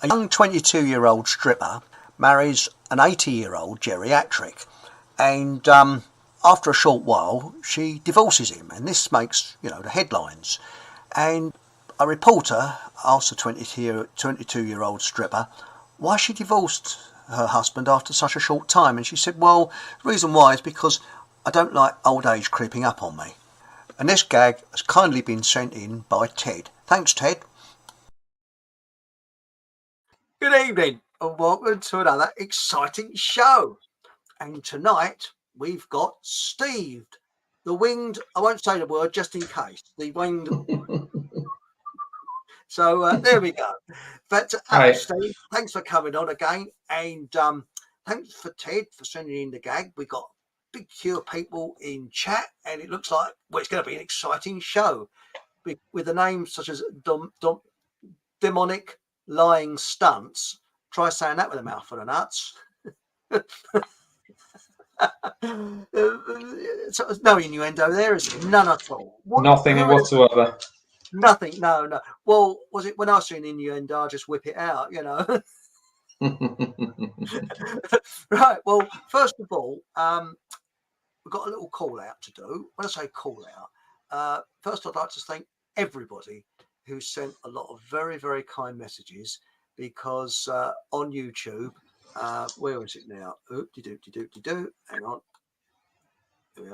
A young 22-year-old stripper marries an 80-year-old geriatric, and after a short while, she divorces him, and this makes the headlines. And a reporter asked the 22-year-old stripper why she divorced her husband after such a short time, and she said, "Well, the reason why is because I don't like old age creeping up on me." And this gag has kindly been sent in by Ted. Thanks, Ted. Good evening and welcome to another exciting show. And tonight we've got Steve, the winged, I won't say the word just in case, the winged. So there we go. But hello, Steve. Thanks for coming on again. And thanks for Ted for sending in the gag. We got a big queue of people in chat, and it looks like it's going to be an exciting show with the names such as Demonic Lying Stunts. Try saying that with a mouthful of nuts. So there's no innuendo there, is there? None at all. Nothing whatsoever. Nothing. No. Well, was it when I see an innuendo, I just whip it out, Right. Well, first of all, we've got a little call out to do. When I say call out, first I'd like to thank everybody who sent a lot of very, very kind messages, because on YouTube, where is it now? Hang on. Here we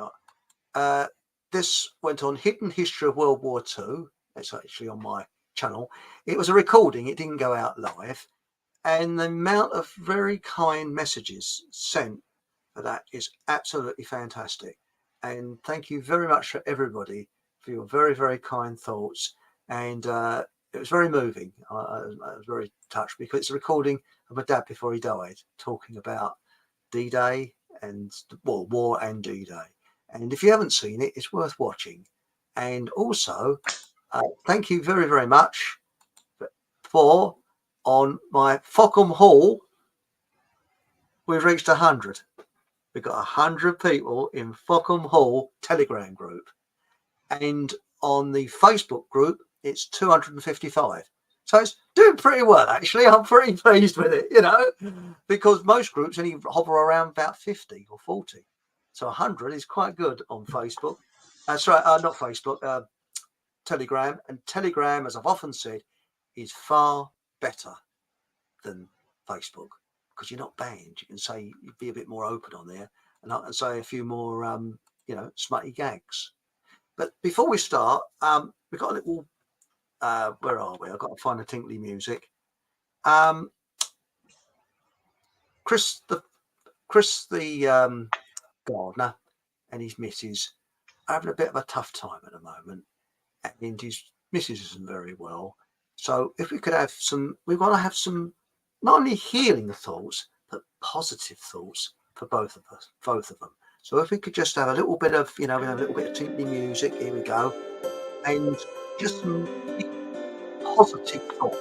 are. This went on Hidden History of World War II. It's actually on my channel. It was a recording. It didn't go out live. And the amount of very kind messages sent for that is absolutely fantastic. And thank you very much for everybody for your very, very kind thoughts. And it was very moving. I was very touched, because it's a recording of my dad before he died, talking about D-Day and war and D-Day. And if you haven't seen it, it's worth watching. And also, thank you very, very much for on my Fockham Hall. We've reached 100. We've got 100 people in Fockham Hall Telegram group. And on the Facebook group, it's 255. So it's doing pretty well, actually. I'm pretty pleased with it, because most groups only hover around about 50 or 40. So 100 is quite good on Facebook. Sorry, not Facebook, Telegram. And Telegram, as I've often said, is far better than Facebook, because you're not banned. You can say, you'd be a bit more open on there, and I can say a few more, smutty gags. But before we start, we've got a little, where are we? I've got to find the tinkly music. Chris the gardener and his missus are having a bit of a tough time at the moment, and his missus isn't very well. So if we could have we want to have some not only healing thoughts, but positive thoughts for both of them. So if we could just have a little bit of, a little bit of tinkly music, here we go, and just some positive thoughts.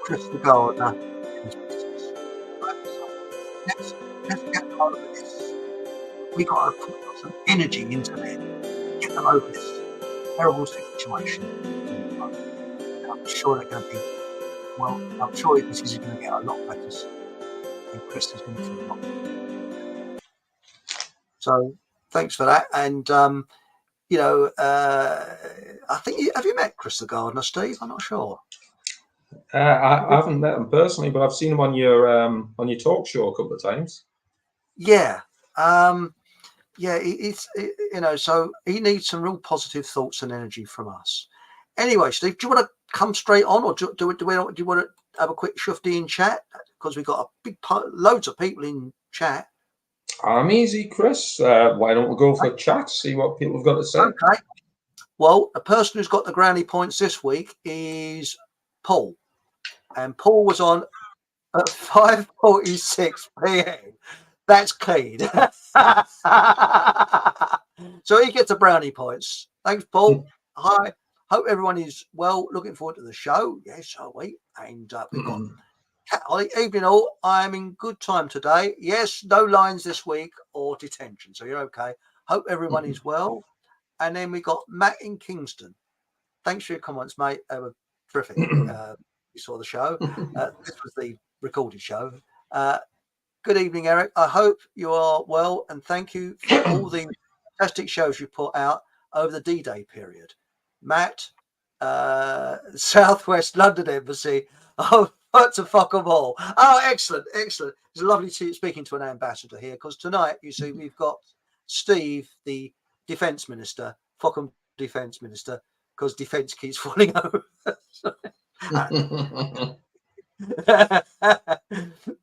Chris the gardener and his missus. Let's get over this. We got to put some energy into them, get them over this terrible situation. I'm sure they're going to be, well, I'm sure this is going to get a lot better, and Chris is going to feel a lot better. So thanks for that. And I think have you met Chris the gardener, Steve? I'm not sure. I haven't met him personally, but I've seen him on your talk show a couple of times. Yeah. So he needs some real positive thoughts and energy from us. Anyway, Steve, do you want to come straight on, or do you want to have a quick shufty in chat? Because we've got loads of people in chat. I'm easy, Chris. Why don't we go for chat, see what people have got to say? Okay. Well, the person who's got the granny points this week is Paul. And Paul was on at 5:46 p.m. That's clean. So he gets a brownie points. Thanks, Paul. Hi. Hope everyone is well. Looking forward to the show. Yes, are we? And we've got Cat Holly. Evening all. I am in good time today. Yes, no lines this week or detention. So you're okay. Hope everyone is well. And then we got Matt in Kingston. Thanks for your comments, mate. They were terrific. you saw the show. This was the recorded show. Good evening, Eric. I hope you are well, and thank you for all the fantastic shows you put out over the D-Day period. Matt, Southwest London Embassy. Oh, to fuck them all. Oh, excellent, excellent. It's lovely speaking to an ambassador here, because tonight, you see, we've got Steve, the Defence Minister, fuck 'em Defence Minister, because defence keeps falling over.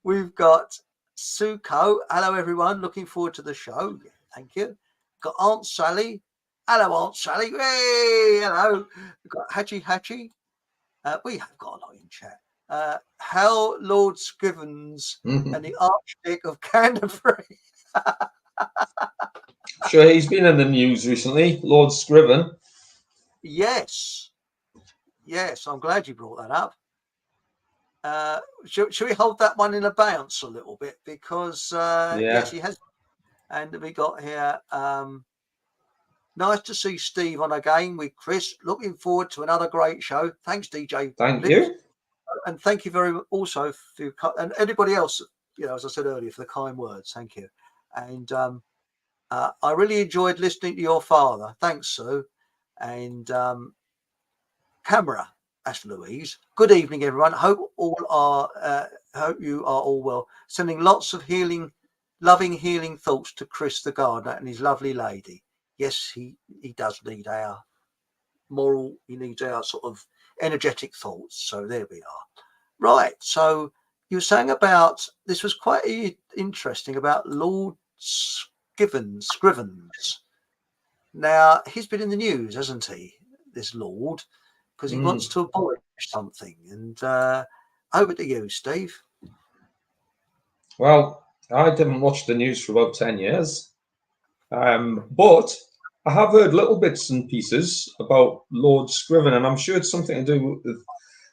We've got Suko. Hello, everyone. Looking forward to the show. Thank you. Got Aunt Sally. Hello, Aunt Sally. Hey, hello. We've got Hachi. We have got a lot in chat. Hal Lord Scrivens and the Archduke of Canterbury. Sure, he's been in the news recently, Lord Scriven. Yes. I'm glad you brought that up. Should we hold that one in abeyance a little bit, because yes, he has. And we got here. Nice to see Steve on again with Chris. Looking forward to another great show. Thanks, DJ. Thank you. And thank you very much also for, and anybody else, as I said earlier, for the kind words. Thank you. And I really enjoyed listening to your father. Thanks, Sue. And camera, that's Louise. Good evening, everyone. Hope you are all well. Sending lots of loving healing thoughts to Chris the gardener and his lovely lady. Yes, he does need our moral, he needs our sort of energetic thoughts. So there we are. Right. So you were saying about, this was quite interesting, about Lord Scrivens. Now, he's been in the news, hasn't he, this Lord, because he wants to abolish something. And over to you, Steve. Well, I didn't watch the news for about 10 years. But I have heard little bits and pieces about Lord Scriven, and I'm sure it's something to do with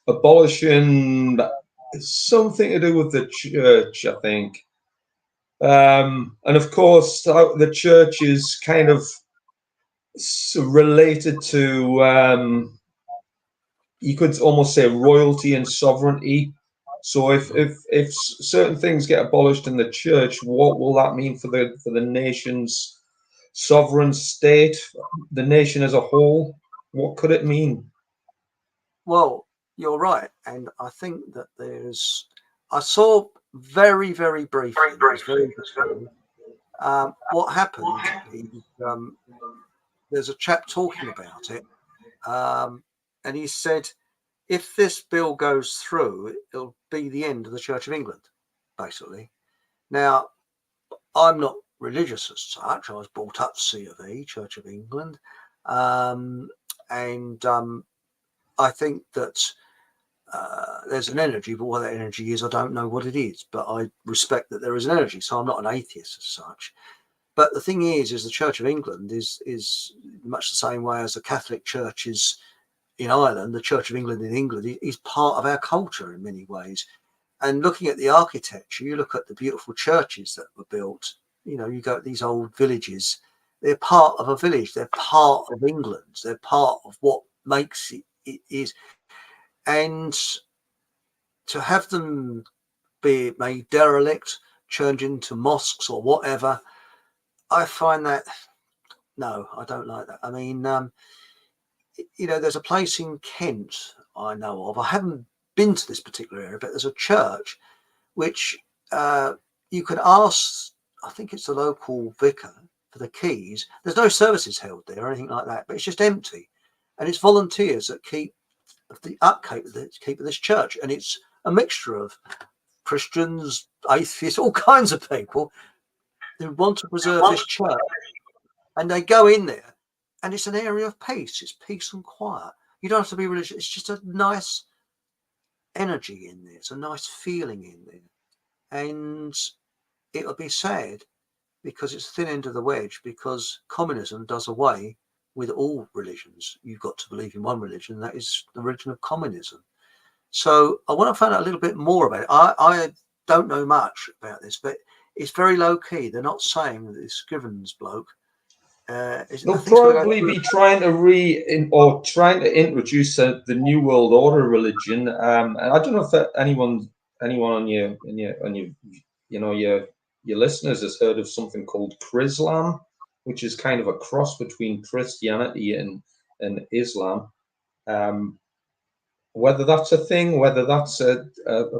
abolishing, something to do with the church, I think. And of course, the church is kind of related to, you could almost say, royalty and sovereignty. So if certain things get abolished in the church, what will that mean for the nation's sovereign state, the nation as a whole? What could it mean? Well, you're right, and I think that I saw very, very briefly. What happened is, there's a chap talking about it, and he said, if this bill goes through, it'll be the end of the Church of England, basically. Now, I'm not religious as such. I was brought up C of E, Church of England, and I think that there's an energy, but what that energy is, I don't know what it is. But I respect that there is an energy, so I'm not an atheist as such. But the thing is the Church of England is much the same way as the Catholic Church is in Ireland. The Church of England in England is part of our culture in many ways. And looking at the architecture, you look at the beautiful churches that were built. You go to these old villages. They're part of a village. They're part of England. They're part of what makes it is. And to have them be made derelict, turned into mosques or whatever, I find that, no, I don't like that. I mean, there's a place in Kent I know of. I haven't been to this particular area, but there's a church which you can ask, I think it's the local vicar, for the keys. There's no services held there or anything like that, but it's just empty. And it's volunteers that keep the upkeep of this church. And it's a mixture of Christians, atheists, all kinds of people who want to preserve this church. And they go in there, and it's an area of peace. It's peace and quiet. You don't have to be religious. It's just a nice energy in there. It's a nice feeling in there. And it'll be sad because it's the thin end of the wedge, because communism does away with all religions. You've got to believe in one religion. That is the religion of communism. So I want to find out a little bit more about it. I don't know much about this, but it's very low key. They're not saying that this Scrivens bloke Is They'll nothing's going to go probably through. be trying to trying to introduce the New World Order religion. And I don't know if anyone on your your listeners has heard of something called Chrislam, which is kind of a cross between Christianity and Islam. Whether that's a thing, whether that's a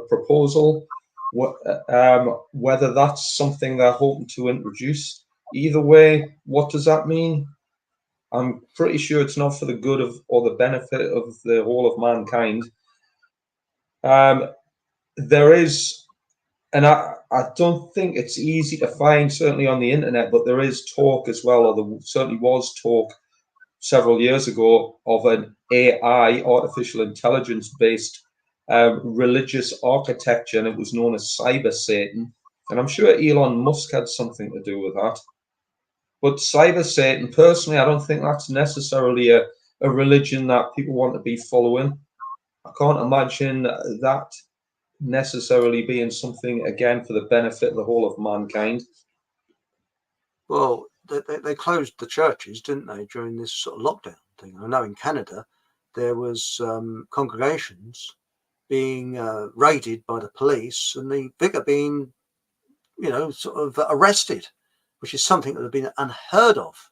proposal, whether that's something they're hoping to introduce. Either way, what does that mean? I'm pretty sure it's not for the good of or the benefit of the whole of mankind. There is, and I don't think it's easy to find, certainly on the internet, but there is talk as well, or there certainly was talk several years ago of an AI, artificial intelligence based religious architecture, and it was known as Cyber Satan. And I'm sure Elon Musk had something to do with that. But Cyber Satan, personally, I don't think that's necessarily a religion that people want to be following. I can't imagine that necessarily being something, again, for the benefit of the whole of mankind. Well, they closed the churches, didn't they, during this sort of lockdown thing? I know in Canada there was congregations being raided by the police and the vicar being, sort of arrested, which is something that had been unheard of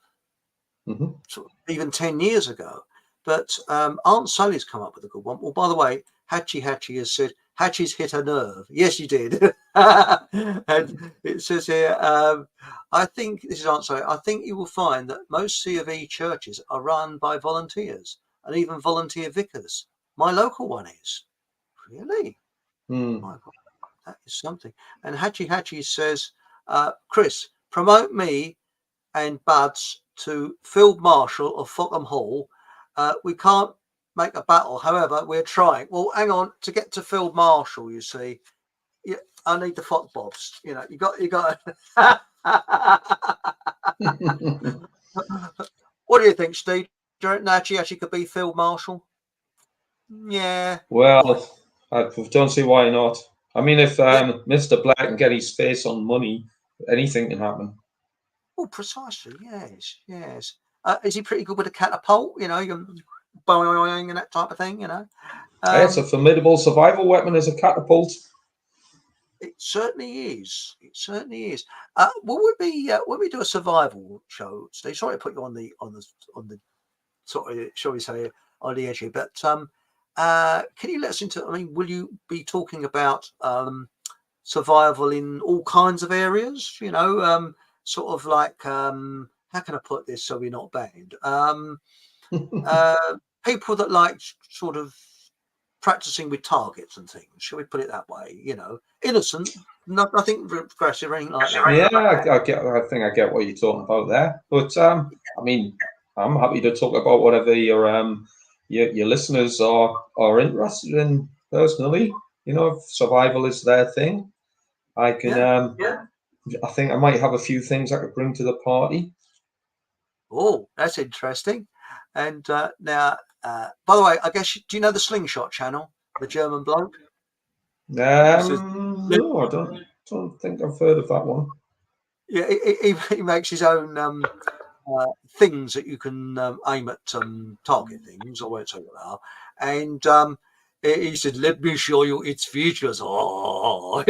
sort of even 10 years ago. But Aunt Sally's come up with a good one. Well, by the way, Hatchie has said, Hatchie's hit a nerve. Yes, you did. And it says here, I think, this is Aunt Sally, I think you will find that most C of E churches are run by volunteers and even volunteer vicars. My local one is. Really? My God, that is something. And Hatchie says, Chris, promote me and Buds to Field Marshal of Fulham Hall. We can't make a battle, however, we're trying. Well, hang on, to get to Field Marshal, you see, I need the Fox Bobs. You got. What do you think, Steve? Do you reckon she actually could be Field Marshal? Yeah. Well, I don't see why not. I mean, if Mr. Black can get his face on money, anything can happen. Oh, precisely. Yes. Is he pretty good with a catapult? You boing and that type of thing. It's a formidable survival weapon as a catapult. It certainly is. Will we be when we do a survival show, Steve? Sorry to put you on the sort of, shall we say, on the edge here, but can you let us into? I mean, will you be talking about survival in all kinds of areas? Sort of like how can I put this so we're not banned? People that like sort of practicing with targets and things. Shall we put it that way? Innocent, nothing aggressive or anything like that. Yeah, I think I get what you're talking about there. But I mean, I'm happy to talk about whatever your listeners are interested in personally. If survival is their thing, I can. I think I might have a few things I could bring to the party. Oh, that's interesting. And now, by the way, I guess do you know the Slingshot channel, the German bloke? No, I don't think I've heard of that one. Yeah, he makes his own things that you can aim at target things. I won't say what they are. And he said, "Let me show you its features." Oh,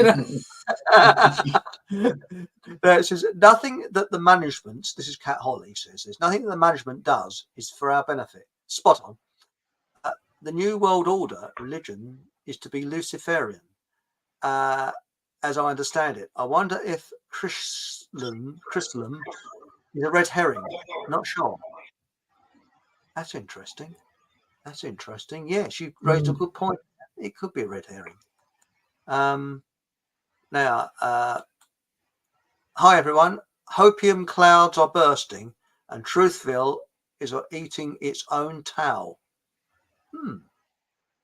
It says nothing that the management. This is Cat Holly says. There's nothing that the management does is for our benefit. Spot on. The New World Order religion is to be Luciferian, as I understand it. I wonder if Chrislam is a red herring. Not sure. That's interesting. Yes, you raised a good point. It could be a red herring. Now, hi everyone. Hopium clouds are bursting, and Truthville is eating its own towel.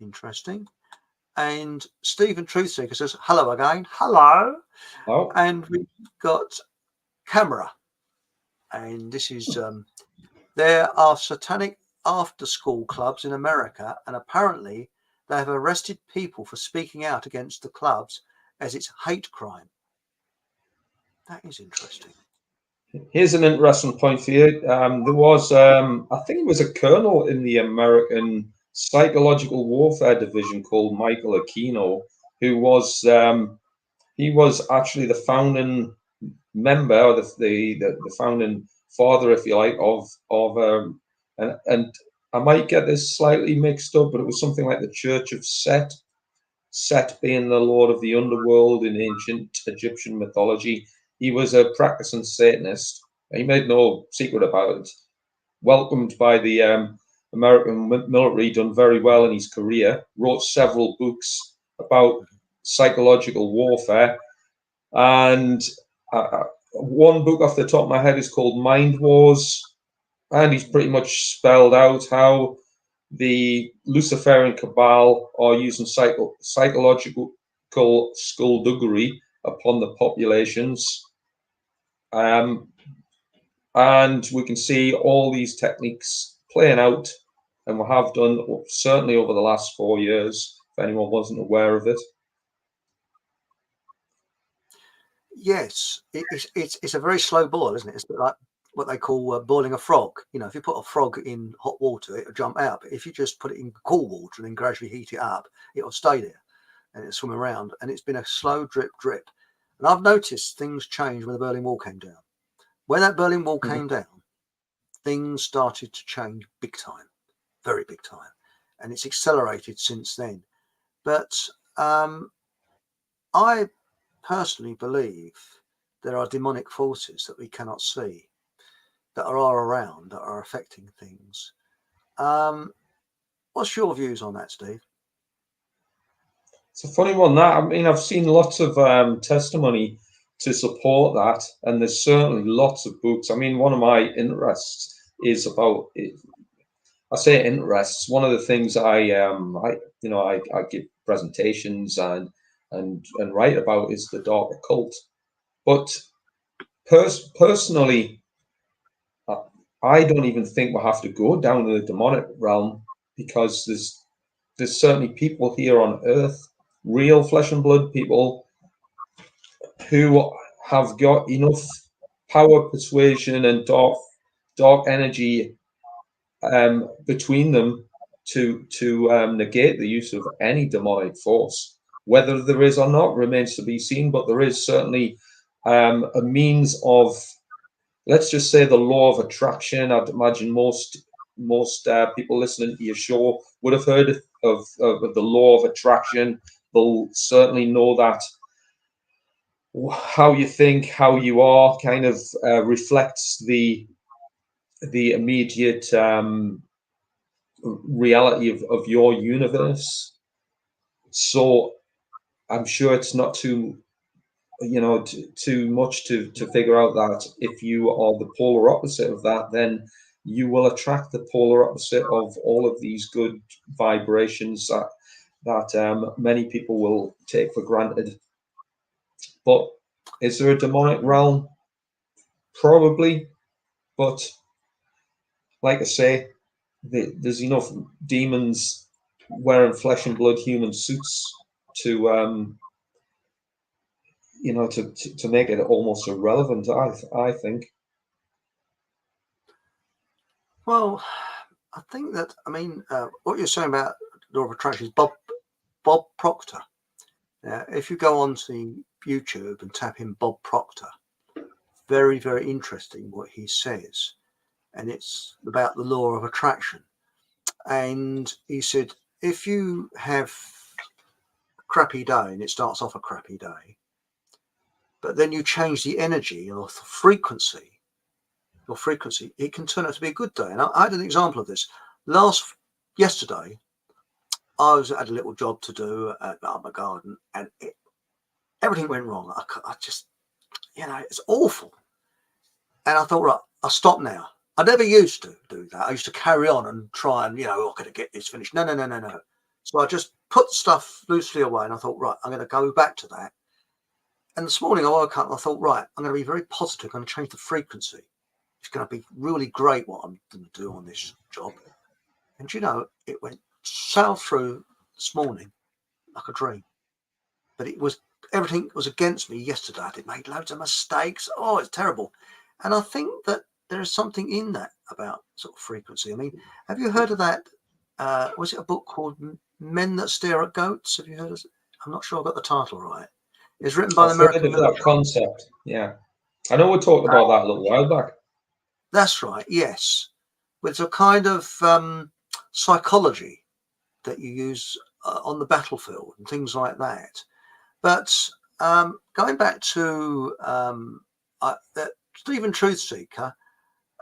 Interesting. And Stephen Truthseeker says, hello again. Hello. Oh. And we've got Camera. And this is, there are satanic after-school clubs in America, and apparently they have arrested people for speaking out against the clubs as it's hate crime. That is interesting. Here's an interesting point for you. There was, I think it was a colonel in the American Psychological Warfare Division called Michael Aquino, who was he was actually the founding member, or the founding father, if you like, of and I might get this slightly mixed up, but it was something like the Church of Set. Set being the lord of the underworld in ancient Egyptian mythology. He was a practicing Satanist. He made no secret about it. Welcomed by the American military, done very well in his career, wrote several books about psychological warfare. And one book off the top of my head is called Mind Wars. And he's pretty much spelled out how the Luciferian cabal are using psychological skullduggery upon the populations. And we can see all these techniques playing out, and we have done certainly over the last 4 years, if anyone wasn't aware of it. Yes, it's a very slow boil, isn't it? It's a bit like what they call boiling a frog. You know, if you put a frog in hot water, it'll jump out. But if you just put it in cool water and then gradually heat it up, it'll stay there and it'll swim around. And it's been a slow drip, drip. And I've noticed things change when the Berlin Wall came down. When that Berlin Wall came down, things started to change big time, very big time. And it's accelerated since then. But I personally believe there are demonic forces that we cannot see that are around, that are affecting things. What's your views on that, Steve? It's a funny one, that. I mean, I've seen lots of testimony to support that, and there's certainly lots of books. I mean, one of my interests is about, I say interests, one of the things I give presentations and write about is the dark occult. But personally, I don't even think we'll have to go down to the demonic realm, because there's certainly people here on earth, real flesh and blood people, who have got enough power, persuasion, and dark energy between them to negate the use of any demonic force. Whether there is or not remains to be seen, but there is certainly a means of, let's just say, the law of attraction. I'd imagine most people listening to your show would have heard of the law of attraction. They'll certainly know that how you think, how you are, kind of reflects the immediate reality of your universe. So I'm sure it's not too much to figure out that if you are the polar opposite of that, then you will attract the polar opposite of all of these good vibrations that many people will take for granted. But is there a demonic realm? Probably, but like I say, there's enough demons wearing flesh and blood human suits to to make it almost irrelevant. I think. Well, I think that, what you're saying about law of attraction is Bob Proctor. If you go onto YouTube and tap in Bob Proctor, very, very interesting what he says. And it's about the law of attraction. And he said, if you have a crappy day and it starts off a crappy day, but then you change the energy or the frequency, it can turn out to be a good day. And I had an example of this. Yesterday, I had a little job to do at my garden, and everything went wrong. I just, it's awful. And I thought, right, I'll stop now. I never used to do that. I used to carry on and try and, I'm going to get this finished. No. So I just put stuff loosely away, and I thought, right, I'm going to go back to that. And this morning I woke up and I thought, right, I'm going to be very positive. I'm going to change the frequency. It's going to be really great what I'm going to do on this job. And, it went sailed through this morning like a dream. But everything was against me yesterday. I'd made loads of mistakes. Oh, it's terrible. And I think that there is something in that about sort of frequency. I mean, have you heard of that? Was it a book called Men That Stare at Goats? Have you heard of it? I'm not sure I got the title right. It's written by the I've heard American of that military. concept. Yeah, I know we talked about that a little while back. That's right, yes. It's a kind of psychology that you use on the battlefield and things like that. But going back to Stephen Truthseeker,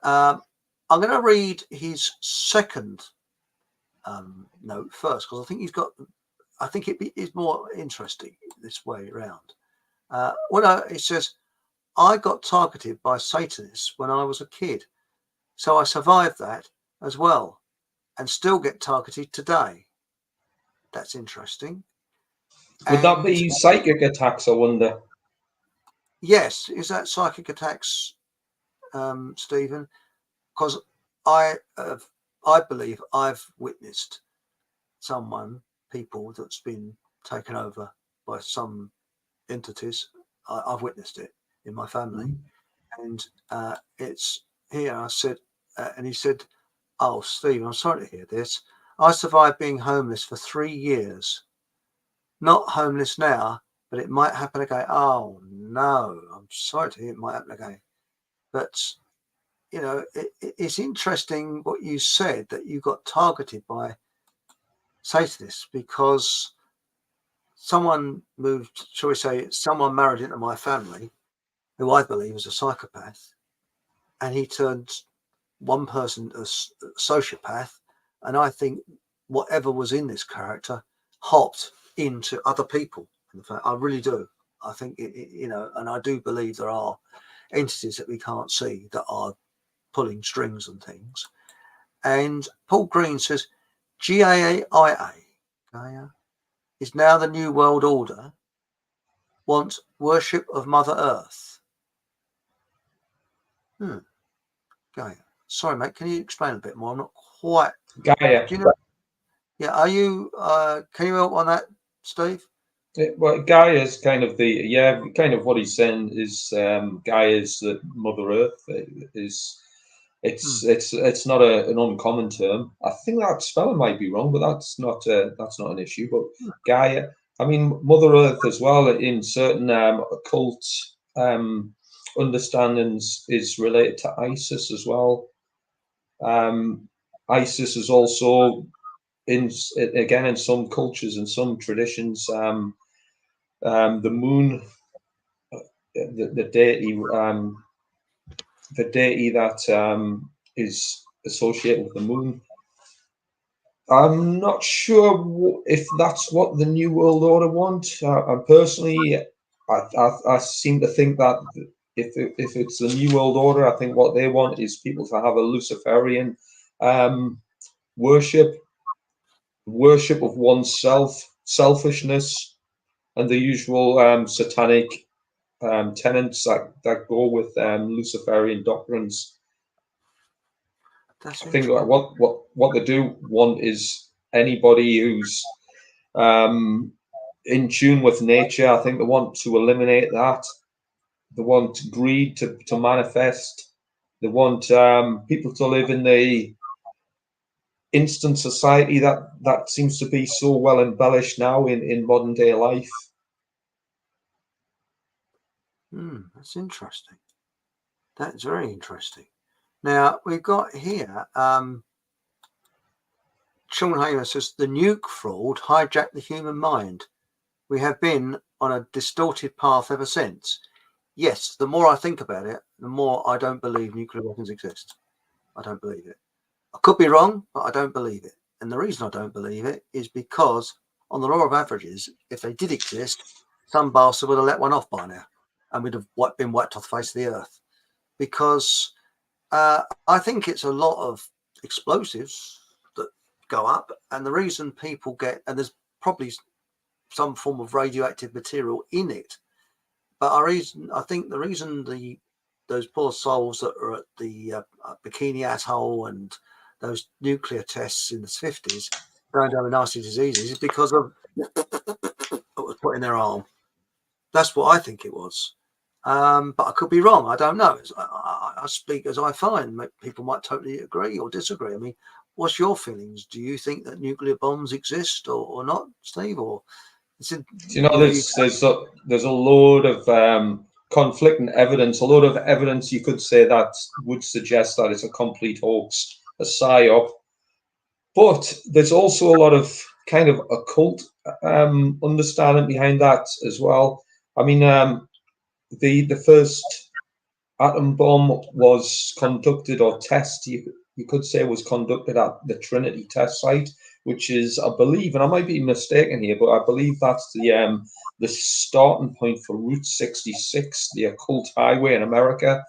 I'm going to read his second note first, because I think I think it is more interesting this way around. It says, I got targeted by Satanists when I was a kid, so I survived that as well and still get targeted today. That's interesting. Would that And be psychic attacks, I wonder? yes, is that psychic attacks, Stephen? Because I believe I've witnessed people that's been taken over by some entities. I've witnessed it in my family, and it's here. I said, and he said, "Oh, Stephen, I'm sorry to hear this. I survived being homeless for 3 years. Not homeless now, but it might happen again." Oh no, I'm sorry to hear it might happen again. But it's interesting what you said, that you got targeted by Satanists because someone moved, shall we say, someone married into my family who I believe is a psychopath, and he turned one person a sociopath, and I think whatever was in this character hopped into other people. In fact, I really do. I think and I do believe there are entities that we can't see that are pulling strings and things. And Paul Green says GAIA, Gaia, is now the New World Order, wants worship of Mother Earth. Gaia. Sorry, mate. Can you explain a bit more? I'm not quite. Gaia. Do you know? Yeah. Are you? Can you help on that, Steve? Well, Gaia is kind of kind of what he's saying is Gaia is the Mother Earth. It's not an uncommon term. I think that spelling might be wrong, but that's not an issue. But Gaia, I mean, Mother Earth as well in certain occult understandings is related to Isis as well. Isis is also in some cultures and some traditions. The moon, the deity that is associated with the moon. I'm not sure if that's what the New World Order want. Personally, I seem to think that if it's the New World Order, I think what they want is people to have a Luciferian worship of oneself, selfishness, and the usual satanic tenets that go with Luciferian doctrines. I think what they do want is anybody who's in tune with nature. I think they want to eliminate that. They want greed to manifest. They want people to live in the instant society that seems to be so well embellished now in modern day life. That's interesting. That's very interesting. Now we've got here Sean Haymer says the nuke fraud hijacked the human mind. We have been on a distorted path ever since. Yes, the more I think about it, the more I don't believe nuclear weapons exist. I don't believe it. I could be wrong, but I don't believe it. And the reason I don't believe it is because on the law of averages, if they did exist, some bastard would have let one off by now and we'd have been wiped off the face of the earth. Because I think it's a lot of explosives that go up, and the reason people get, and there's probably some form of radioactive material in it, but I think the reason those poor souls that are at the Bikini Atoll and those nuclear tests in the 50s going down with nasty diseases is because of what was put in their arm. That's what I think it was. But I could be wrong. I don't know. I speak as I find. People might totally agree or disagree. I mean, what's your feelings? Do you think that nuclear bombs exist or not, Steve? Or You know, there's a load of conflicting evidence, a lot of evidence you could say that would suggest that it's a complete hoax, a psyop. But there's also a lot of kind of occult understanding behind that as well. I mean, the first atom bomb was conducted, or test, you could say, was conducted at the Trinity test site, which is, I believe, and I might be mistaken here, but I believe that's the starting point for Route 66, the occult highway in America.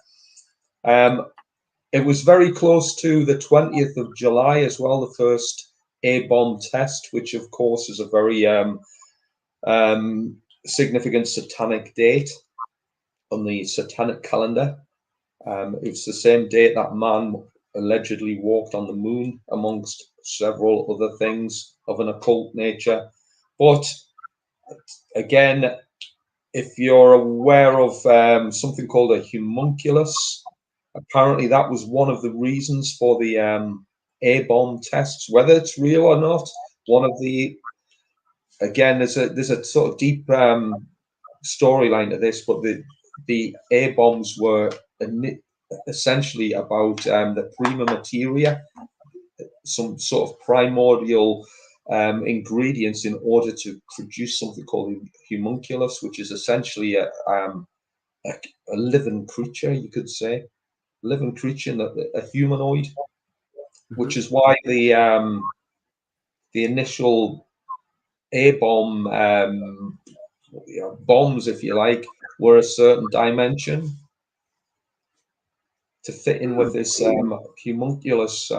It was very close to the 20th of July as well, the first A-bomb test, which of course is a very significant satanic date on the satanic calendar. It's the same date that man allegedly walked on the moon, amongst several other things of an occult nature. But again, if you're aware of something called a homunculus, apparently that was one of the reasons for the A-bomb tests. Whether it's real or not, one of the, again, there's a sort of deep storyline to this, but the A-bombs were essentially about the prima materia, some sort of primordial ingredients in order to produce something called homunculus, which is essentially a living creature, you could say, living creature, a humanoid, which is why the initial A-bomb bombs, if you like, were a certain dimension to fit in with this homunculus.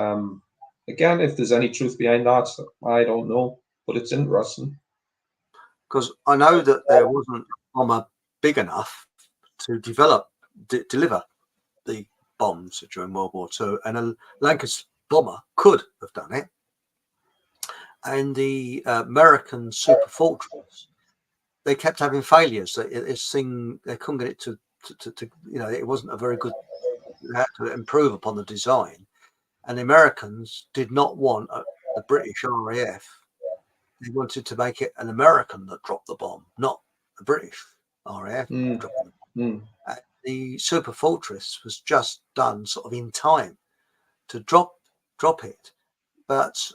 Again, if there's any truth behind that, I don't know, but it's interesting. Because I know that there wasn't a bomber big enough to deliver the bombs during World War II, and a Lancaster bomber could have done it. And the American super fortress, they kept having failures. This thing, they couldn't get it to it wasn't a very good. They had to improve upon the design, and the Americans did not want the British RAF. They wanted to make it an American that dropped the bomb, not the British RAF. The super fortress was just done sort of in time to drop it, but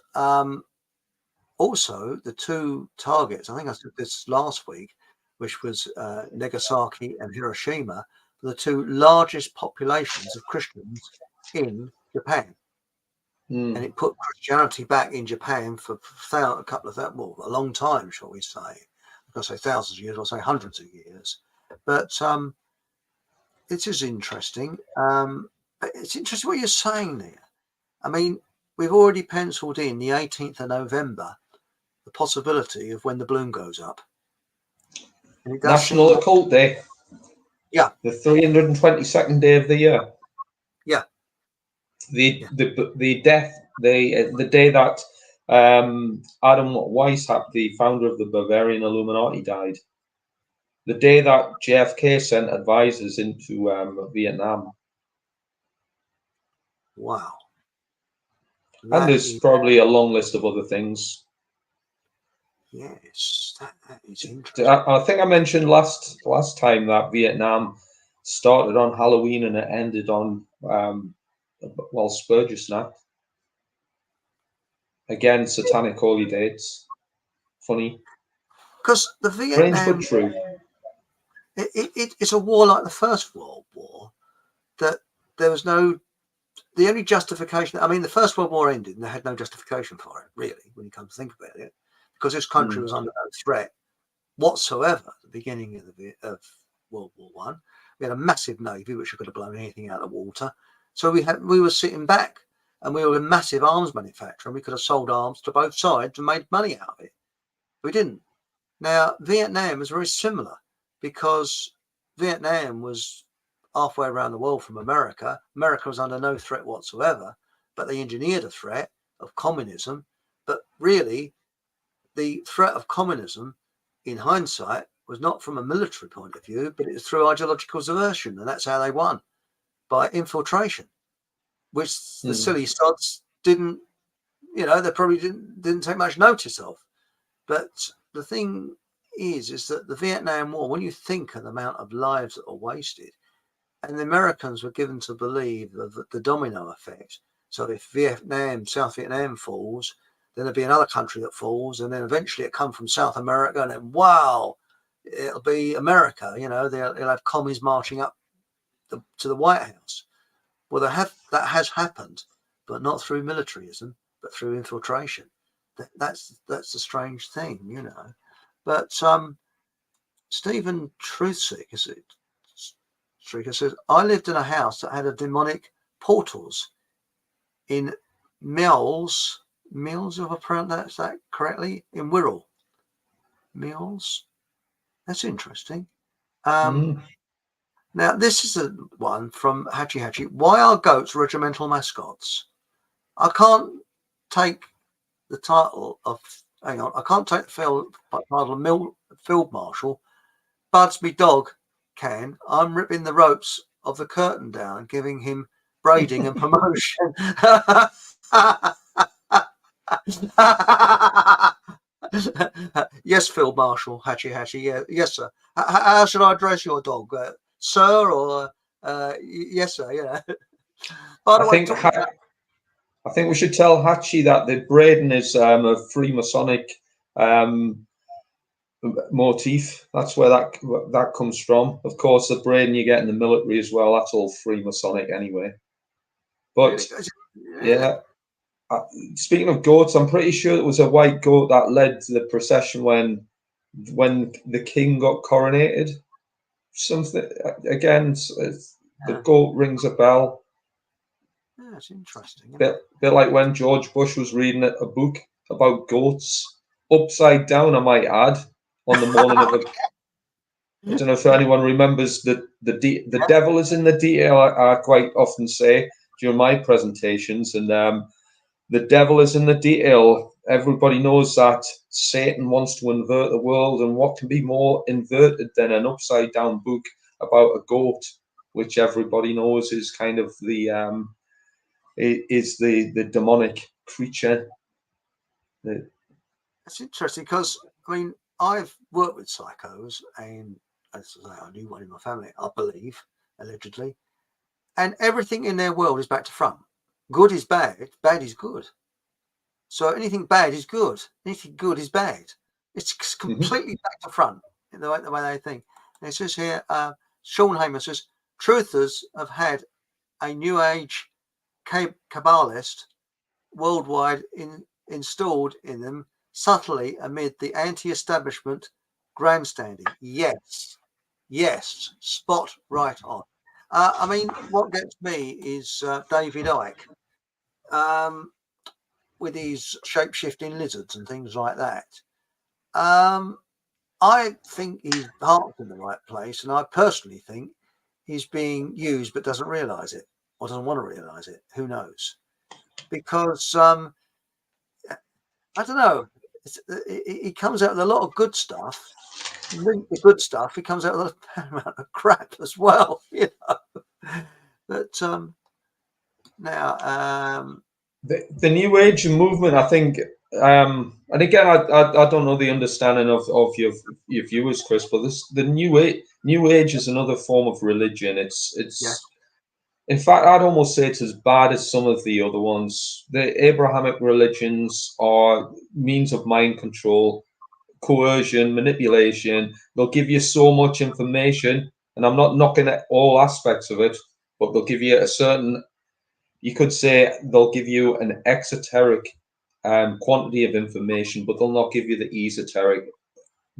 also the two targets, I think I said this last week, which was Nagasaki and Hiroshima, the two largest populations of Christians in Japan. And it put Christianity back in Japan for a couple of a long time, shall we say. I'm going to say thousands of years, or say hundreds of years. But it is interesting. It's interesting what you're saying there. I mean, we've already penciled in the 18th of November, the possibility of when the balloon goes up. National Occult Day. Yeah. The 322nd day of the year. Yeah. The day that Adam Weishaupt, the founder of the Bavarian Illuminati, died. The day that JFK sent advisors into Vietnam. Wow. And there's probably a long list of other things. Yes, that is interesting. I think I mentioned last time that Vietnam started on Halloween and it ended on Spurgis Night. Again, satanic holy dates. Funny. Because the Vietnam, strange but true. It's a war like the First World War. That there was the only justification. I mean, the First World War ended, and they had no justification for it, really, when you come to think about it, because this country was under no threat whatsoever at the beginning of World War One. We had a massive navy which could have blown anything out of the water. So we were sitting back, and we were a massive arms manufacturer, and we could have sold arms to both sides and made money out of it. We didn't. Now, Vietnam was very similar, because Vietnam was halfway around the world from America. America was under no threat whatsoever, but they engineered a threat of communism. But really, the threat of communism, in hindsight, was not from a military point of view, but it was through ideological subversion, and that's how they won. by infiltration, which the silly sods didn't, they probably didn't take much notice of. But the thing is that the Vietnam War, when you think of the amount of lives that were wasted, and the Americans were given to believe the domino effect. So if South Vietnam falls, then there'll be another country that falls, and then eventually it come from South America, and then wow, it'll be America. They'll have commies marching up to the White House. Well, that has happened, but not through militarism, but through infiltration. That's a strange thing, But Stephen Truthsick, is it? Stricker says, I lived in a house that had a demonic portals in Mills, if I pronounce that correctly, in Wirral. Mills? That's interesting. Now, this is a one from Hatchy Hatchy. Why are goats regimental mascots? I can't take the title of, I can't take the title of Field Marshal. Budsby Dog can. I'm ripping the ropes of the curtain down and giving him braiding and promotion. Yes, Field Marshal, Hatchy Hatchy. Yeah, yes, sir. How should I address your dog, sir, or yes, sir? By the way, I think we should tell Hatchy that the braiding is a Freemasonic motif. That's where that comes from. Of course, the braiding you get in the military as well, that's all Freemasonic anyway. But yeah, speaking of goats, I'm pretty sure it was a white goat that led the procession when the king got coronated. Something again, the goat rings a bell. Yeah, it's interesting. Bit like when George Bush was reading a book about goats, upside down, I might add, on the morning of it. I don't know if anyone remembers the devil is in the detail. I quite often say during my presentations, and the devil is in the detail. Everybody knows that Satan wants to invert the world, and what can be more inverted than an upside down book about a goat, which everybody knows is kind of the demonic creature. It's interesting because I've worked with psychos, and as I say, I knew one in my family, I believe, allegedly, and everything in their world is back to front. Good is bad, bad is good. So anything bad is good, anything good is bad. It's completely back to front in the way they think. And it says here, Sean Hamer says, truthers have had a New Age Kabbalist worldwide installed in them subtly amid the anti-establishment grandstanding. Yes, spot right on. What gets me is David Icke with his shape-shifting lizards and things like that. I think his heart's in the right place, and I personally think he's being used but doesn't realise it, or doesn't want to realise it. Who knows? Because I don't know. He comes out with a lot of good stuff. The good stuff. He comes out with a amount of crap as well. But now the New Age movement, I think, and again, I don't know the understanding of your viewers, Chris, but the New Age is another form of religion. It's in fact, I'd almost say it's as bad as some of the other ones. The Abrahamic religions are means of mind control, coercion, manipulation. They'll give you so much information, and I'm not knocking at all aspects of it, but they'll give you a certain, you could say they'll give you an exoteric quantity of information, but they'll not give you the esoteric,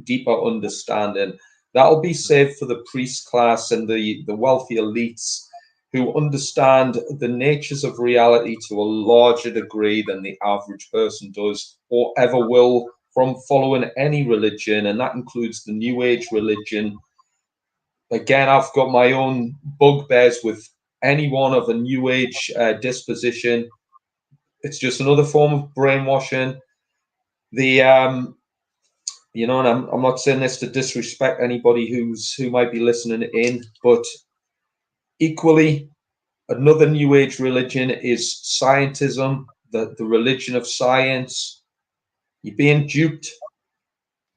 deeper understanding. That'll be saved for the priest class and the wealthy elites who understand the natures of reality to a larger degree than the average person does or ever will from following any religion, and that includes the New Age religion. Again, I've got my own bugbears with anyone of a New Age disposition. It's just another form of brainwashing. And I'm not saying this to disrespect anybody who might be listening in, but equally, Another New Age religion is scientism, the religion of science. You're being duped.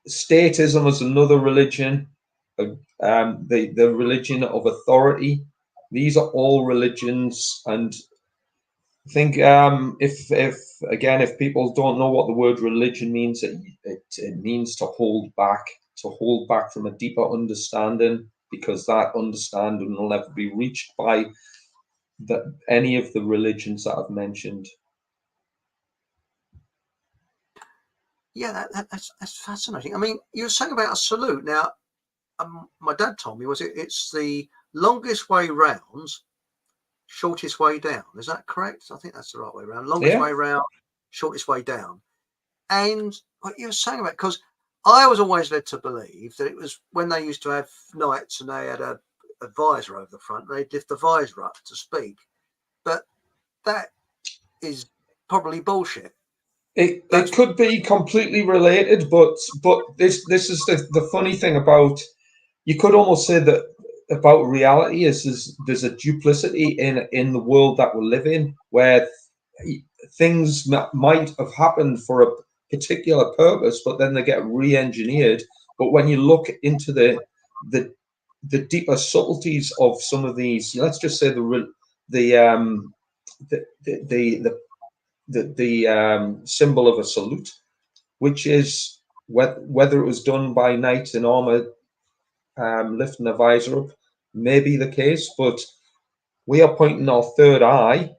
Statism is another religion, the religion of authority. These are all religions, and I think if people don't know what the word religion means, it means to hold back from a deeper understanding, because that understanding will never be reached by any of the religions that I've mentioned. Yeah, that's fascinating. I mean, you were saying about a salute. Now, my dad told me it's the longest way round, shortest way down. Is that correct? I think that's the right way round. Longest way round, shortest way down. And what you were saying about, because I was always led to believe that it was when they used to have nights and they had a visor over the front, they'd lift the visor up to speak. But that is probably bullshit. It could be completely related, but this is the funny thing about, you could almost say that about reality is there's a duplicity in the world that we live in, where things might have happened for a particular purpose, but then they get re-engineered. But when you look into the deeper subtleties of some of these, let's just say the symbol of a salute, which is whether it was done by knights in armor lifting a visor up, may be the case, but we are pointing our third eye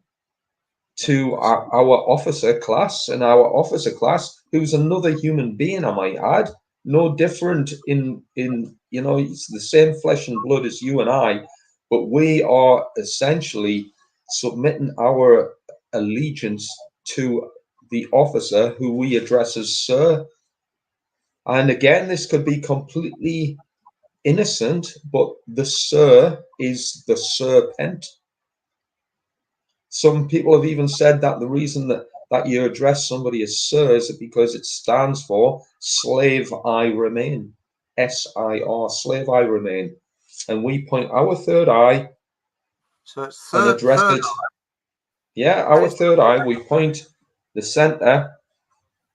to our officer class, and our officer class, who's another human being, I might add, no different in it's the same flesh and blood as you and I, but we are essentially submitting our allegiance to the officer who we address as sir. And again, this could be completely innocent, but the sir is the serpent. Some people have even said that the reason that you address somebody as sir is because it stands for slave I remain. SIR, slave I remain. And we point our third eye, so it's and address it. Yeah, our third eye, we point the center,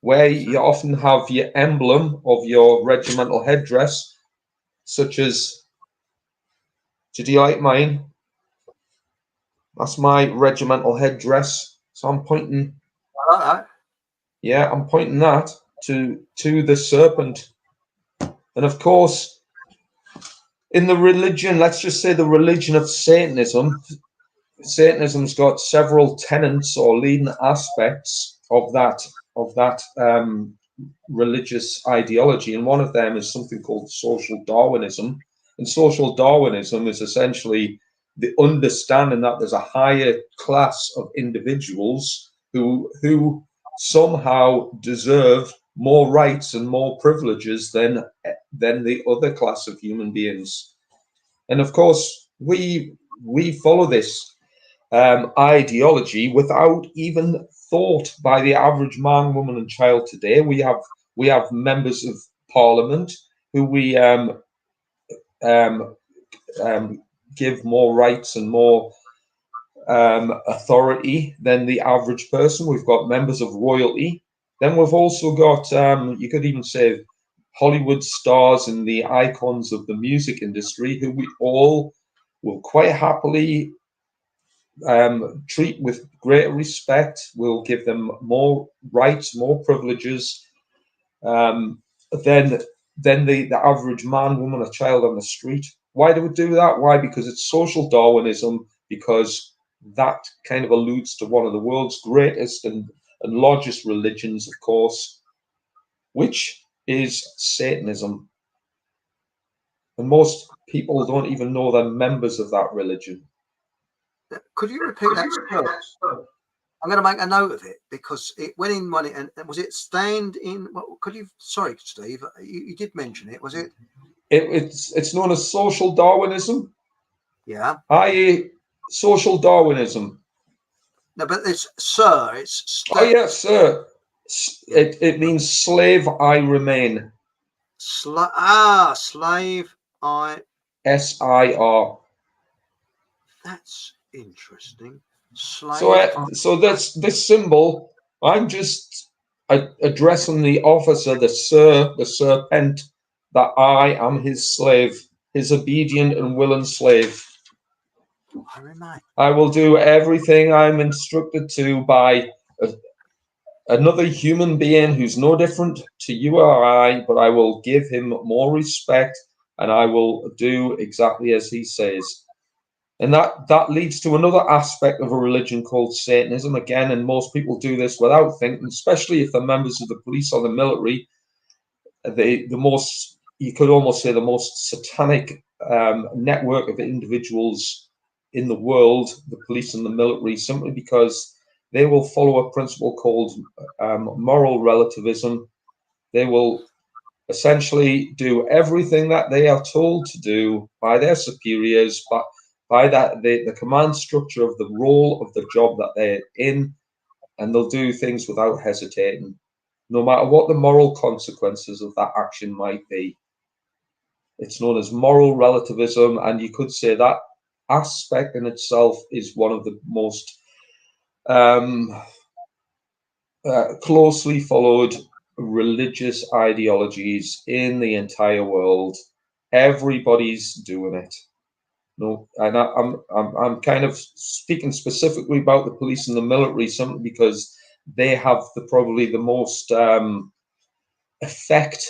where you often have your emblem of your regimental headdress, such as, did you like mine? That's my regimental headdress. So I'm pointing. Yeah, I'm pointing that to the serpent. And of course, in the religion, let's just say the religion of Satanism, Satanism's got several tenets or leading aspects of that religious ideology, and one of them is something called social Darwinism. And social Darwinism is essentially the understanding that there's a higher class of individuals who somehow deserve more rights and more privileges than the other class of human beings. And of course, we follow this ideology without even thought by the average man, woman, and child today. We have members of parliament who we give more rights and more authority than the average person. We've got members of royalty. Then we've also got, you could even say, Hollywood stars and the icons of the music industry, who we all will quite happily treat with greater respect. We'll give them more rights, more privileges than the average man, woman, or child on the street. Why do we do that? Why? Because it's social Darwinism, because that kind of alludes to one of the world's greatest and largest religions, of course, which is Satanism. And most people don't even know they're members of that religion. Could you repeat that? I'm going to make a note of it, because it went in one. And was it stand in? Well, could you? Sorry, Steve, you did mention it. Was it? It's known as social Darwinism. Yeah. I.e., social Darwinism. No, but it's sir. It's oh yes, sir. It means slave I remain. Slave I. SIR. That's Interesting. So, Slave. so that's this symbol. I'm just addressing the officer, the serpent, that I am his slave, his obedient and willing slave. I will do everything I'm instructed to by another human being who's no different to you or I, but I will give him more respect and I will do exactly as he says. And that leads to another aspect of a religion called Satanism. Again, and most people do this without thinking, especially if they're members of the police or the military. The most, you could almost say, the most satanic network of individuals in the world, the police and the military, simply because they will follow a principle called moral relativism. They will essentially do everything that they are told to do by their superiors, but by that the command structure of the role of the job that they're in, and they'll do things without hesitating, no matter what the moral consequences of that action might be. It's known as moral relativism, and you could say that aspect in itself is one of the most closely followed religious ideologies in the entire world. Everybody's doing it. No, and I'm kind of speaking specifically about the police and the military simply because they have probably the most effect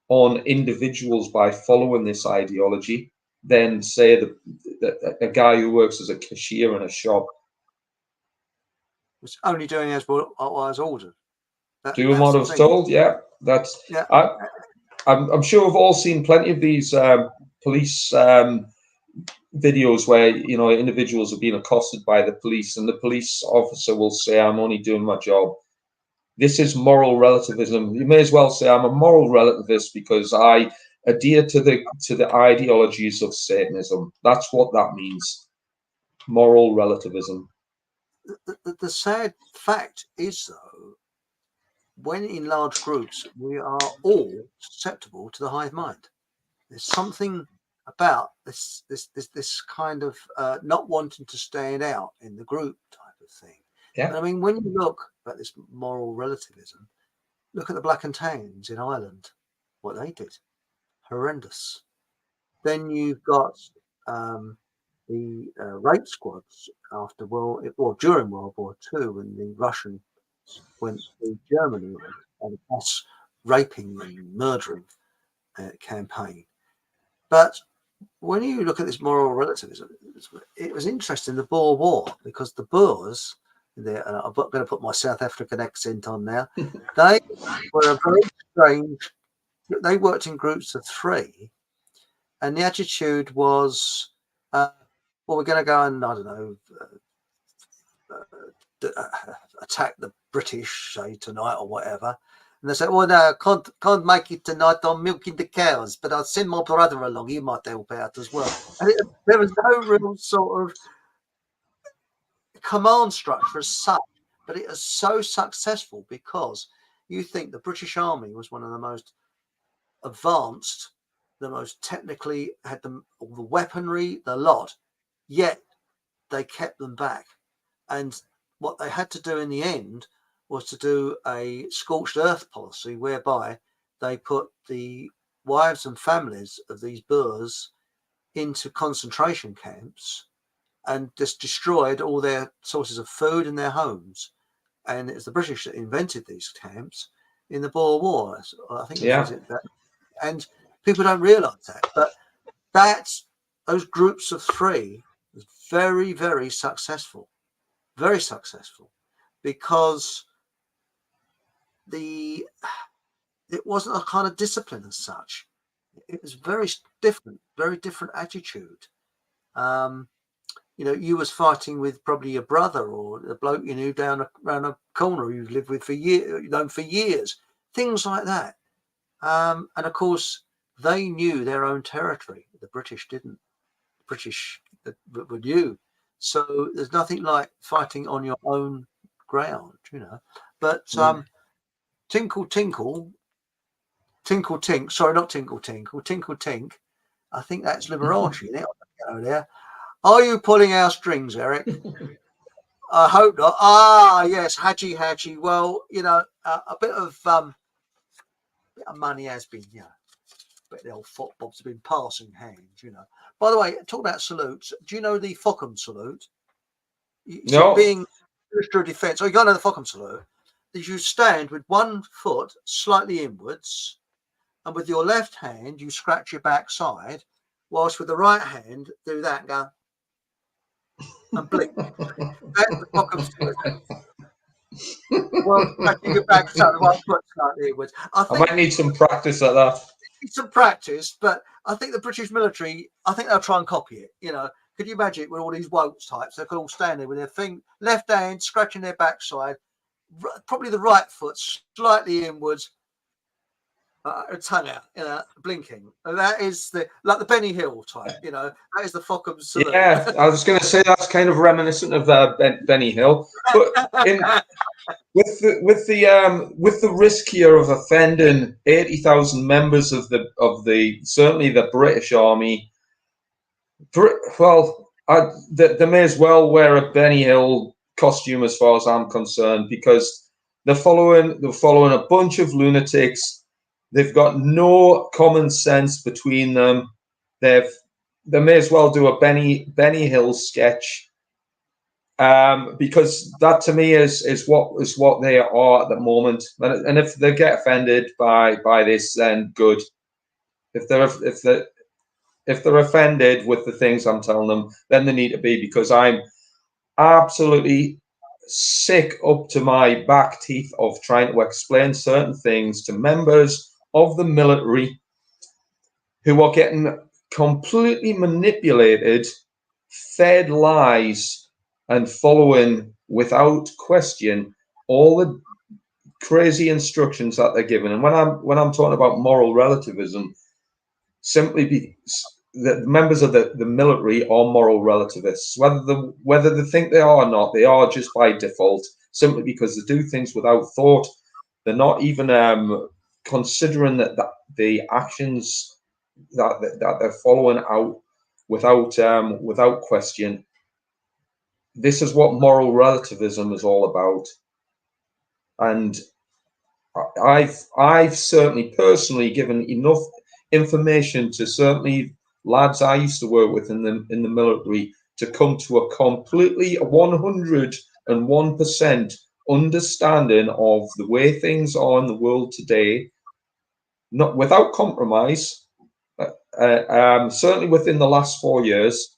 on individuals by following this ideology than say a guy who works as a cashier in a shop. Was only doing as what I was ordered. Doing what I was told, yeah. That's yeah. I'm sure we've all seen plenty of these police videos where individuals are being accosted by the police, and the police officer will say, "I'm only doing my job." This is moral relativism. You may as well say I'm a moral relativist because I adhere to the ideologies of Satanism. That's what that means. Moral relativism. The sad fact is, though, when in large groups, we are all susceptible to the hive mind. There's something about this kind of not wanting to stand out in the group type of thing. Yeah. And I mean, when you look at this moral relativism, look at the Black and Tans in Ireland, what they did, horrendous. Then you've got the rape squads during World War II, when the Russians went to Germany and mass raping and murdering campaign. But when you look at this moral relativism, it was interesting, the Boer War, because the Boers, I'm going to put my South African accent on now, they were a very strange, they worked in groups of 3, and the attitude was, well, we're going to go and, I don't know, attack the British, say, tonight or whatever. And they say, well, no, can't make it tonight. I'm milking the cows, but I'll send my brother along. He might help out as well. And there was no real sort of command structure as such, but it was so successful because you think the British Army was one of the most advanced, the most technically, had all the weaponry, the lot, yet they kept them back. And what they had to do in the end was to do a scorched earth policy whereby they put the wives and families of these Boers into concentration camps and just destroyed all their sources of food and their homes. And it was the British that invented these camps in the Boer War. I think it was that. And people don't realise that. But those groups of 3 was very, very successful. Very successful, because it wasn't a kind of discipline as such. It was very different attitude. You was fighting with probably your brother or the bloke you knew around a corner you've lived with for years, things like that. And of course, they knew their own territory. The British didn't. The British were new. So there's nothing like fighting on your own ground, But tinkle, tinkle, tinkle, tink. Sorry, not tinkle, tinkle, tinkle, tink. I think that's Liberace. There. Are you pulling our strings, Eric? I hope not. Ah, yes, Haji. Well, a bit of money has been, but the old footbobs have been passing hands, By the way, talk about salutes. Do you know the Fockham salute? You see, No. being Minister of Defence, you got to know the Fockham salute. Is you stand with one foot slightly inwards, and with your left hand you scratch your backside, whilst with the right hand do that and go and blink. That's the Fockham salute. Well, scratching your backside, one foot slightly inwards. I might need some practice at that. Some practice, but I think the British military, I think they'll try and copy it. Could you imagine it with all these Wokes types? They could all stand there with their left hand scratching their backside, probably the right foot slightly inwards, tongue out, blinking. And that is like the Benny Hill type. That is the Fockham salute. Yeah, I was going to say that's kind of reminiscent of Benny Hill, but with the risk here of offending 80,000 members of the certainly the British Army. Well, they may as well wear a Benny Hill costume as far as I'm concerned, because they're following a bunch of lunatics. They've got no common sense between them. They may as well do a Benny Hill sketch, because that to me is what they are at the moment. And if they get offended by this, then good. If they're offended with the things I'm telling them, then they need to be, because I'm absolutely sick up to my back teeth of trying to explain certain things to members of the military who are getting completely manipulated, fed lies, and following without question all the crazy instructions that they're given. And when I'm talking about moral relativism, simply the members of the military are moral relativists, whether they think they are or not. They are just by default, simply because they do things without thought. They're not even considering that the actions that they're following out without question. This is what moral relativism is all about, and I've certainly personally given enough information to certainly lads I used to work with in the military to come to a completely 101% understanding of the way things are in the world today, not without compromise. Certainly within the last 4 years,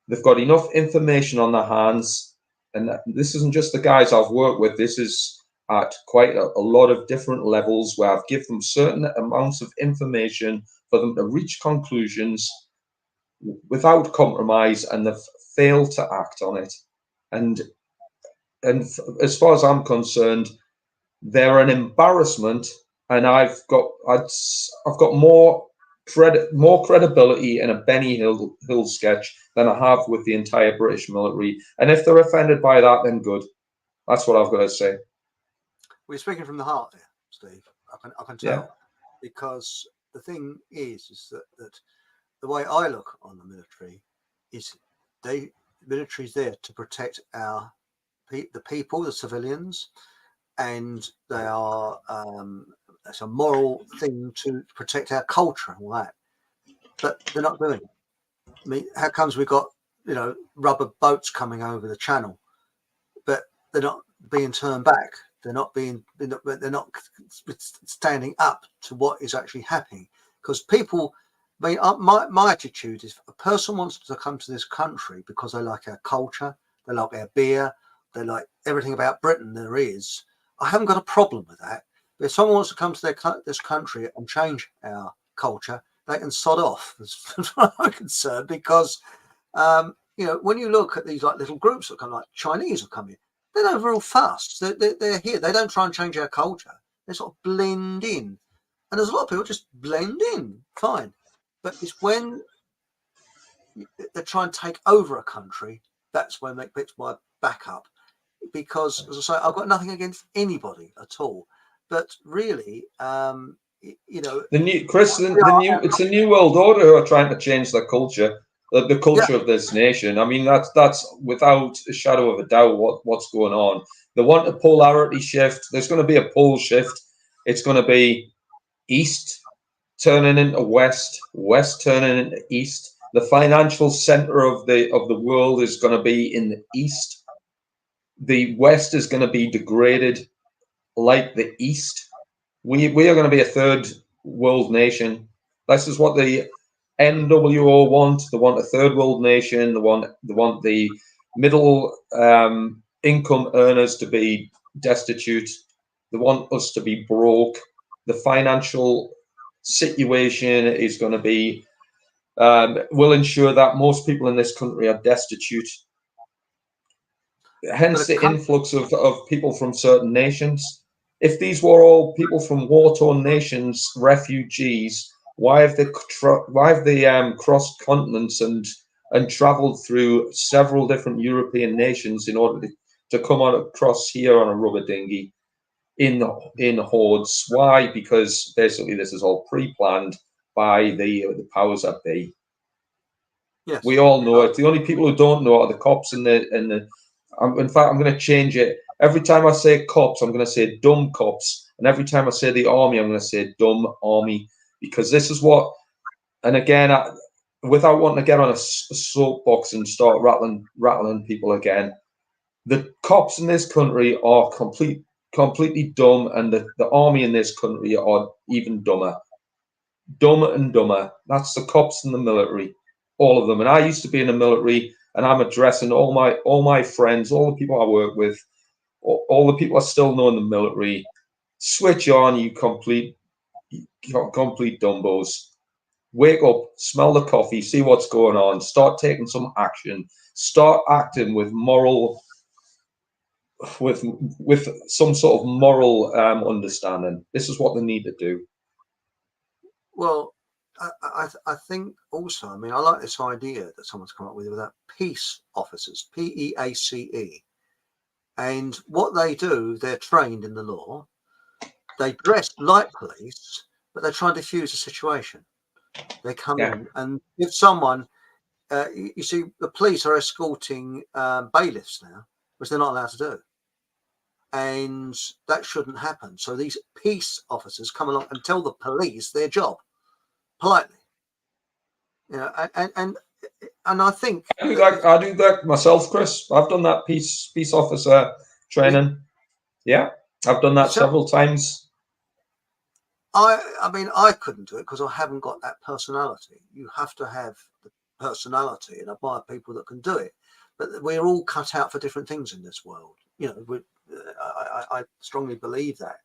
they've got enough information on their hands, and this isn't just the guys I've worked with. This is at quite a lot of different levels where I've given them certain amounts of information for them to reach conclusions without compromise, and they've failed to act on it. And as far as I'm concerned, they're an embarrassment, and I've got more credibility in a Benny Hill sketch than I have with the entire British military. And if they're offended by that, then good. That's what I've got to say. We're speaking from the heart there, Steve. I can tell, yeah. Because the thing is that the way I look on the military is the military is there to protect the people, the civilians, and they are it's a moral thing to protect our culture and all that. But they're not doing it. I mean, how comes we've got rubber boats coming over the channel, but they're not being turned back? They're not standing up to what is actually happening. Because people, I mean, my attitude is, a person wants to come to this country because they like our culture, they like our beer, they like everything about Britain there is. I haven't got a problem with that. But if someone wants to come to this country and change our culture, they can sod off, as far as I'm concerned. Because when you look at these like little groups that come, like Chinese will come in, they don't real fast. They're here. They don't try and change our culture. They sort of blend in. And there's a lot of people just blend in, fine. But it's when they try and take over a country, that's when it picks my back up. Because, as I say, I've got nothing against anybody at all. But really, the new Chris, it's a new world order who are trying to change their culture. the culture of this nation. I mean, that's without a shadow of a doubt what's going on. They want a polarity shift. There's going to be a pole shift. It's going to be east turning into west, west turning into east. The financial center of the world is going to be in the east. The west is going to be degraded like the east. We are going to be a third world nation. This is what the NWO want. They want a third world nation. They want the middle income earners to be destitute. They want us to be broke. The financial situation is going to be will ensure that most people in this country are destitute. Hence the influx of people from certain nations. If these were all people from war-torn nations, refugees, why have they crossed continents and travelled through several different European nations in order to come across here on a rubber dinghy in hordes? Why? Because basically this is all pre-planned by the powers that be. Yes. We all know it. The only people who don't know are the cops and the. In fact, I'm going to change it. Every time I say cops, I'm going to say dumb cops, and every time I say the army, I'm going to say dumb army, because this is what. And again, without wanting to get on a soapbox and start rattling people again, the cops in this country are completely dumb, and the army in this country are even dumber. Dumber and dumber. That's the cops and the military, all of them. And I used to be in the military, and I'm addressing all my friends, all the people I work with, all the people I still know in the military. Switch on, you complete dumbos. Wake up, smell the coffee, see what's going on, start taking some action, start acting with with some sort of moral understanding. This is what they need to do. Well, I think also, I mean, I like this idea that someone's come up with that peace officers, PEACE. And what they do, they're trained in the law. They dress like police, but they try and diffuse the situation. They come in, and if someone, you see, the police are escorting bailiffs now, which they're not allowed to do. And that shouldn't happen. So these peace officers come along and tell the police their job politely. You know, and I think I do that myself, Chris. I've done that peace officer training. Yeah, I've done that several times. I mean, I couldn't do it because I haven't got that personality. You have to have the personality, and admire people that can do it. But we're all cut out for different things in this world. You know, I strongly believe that,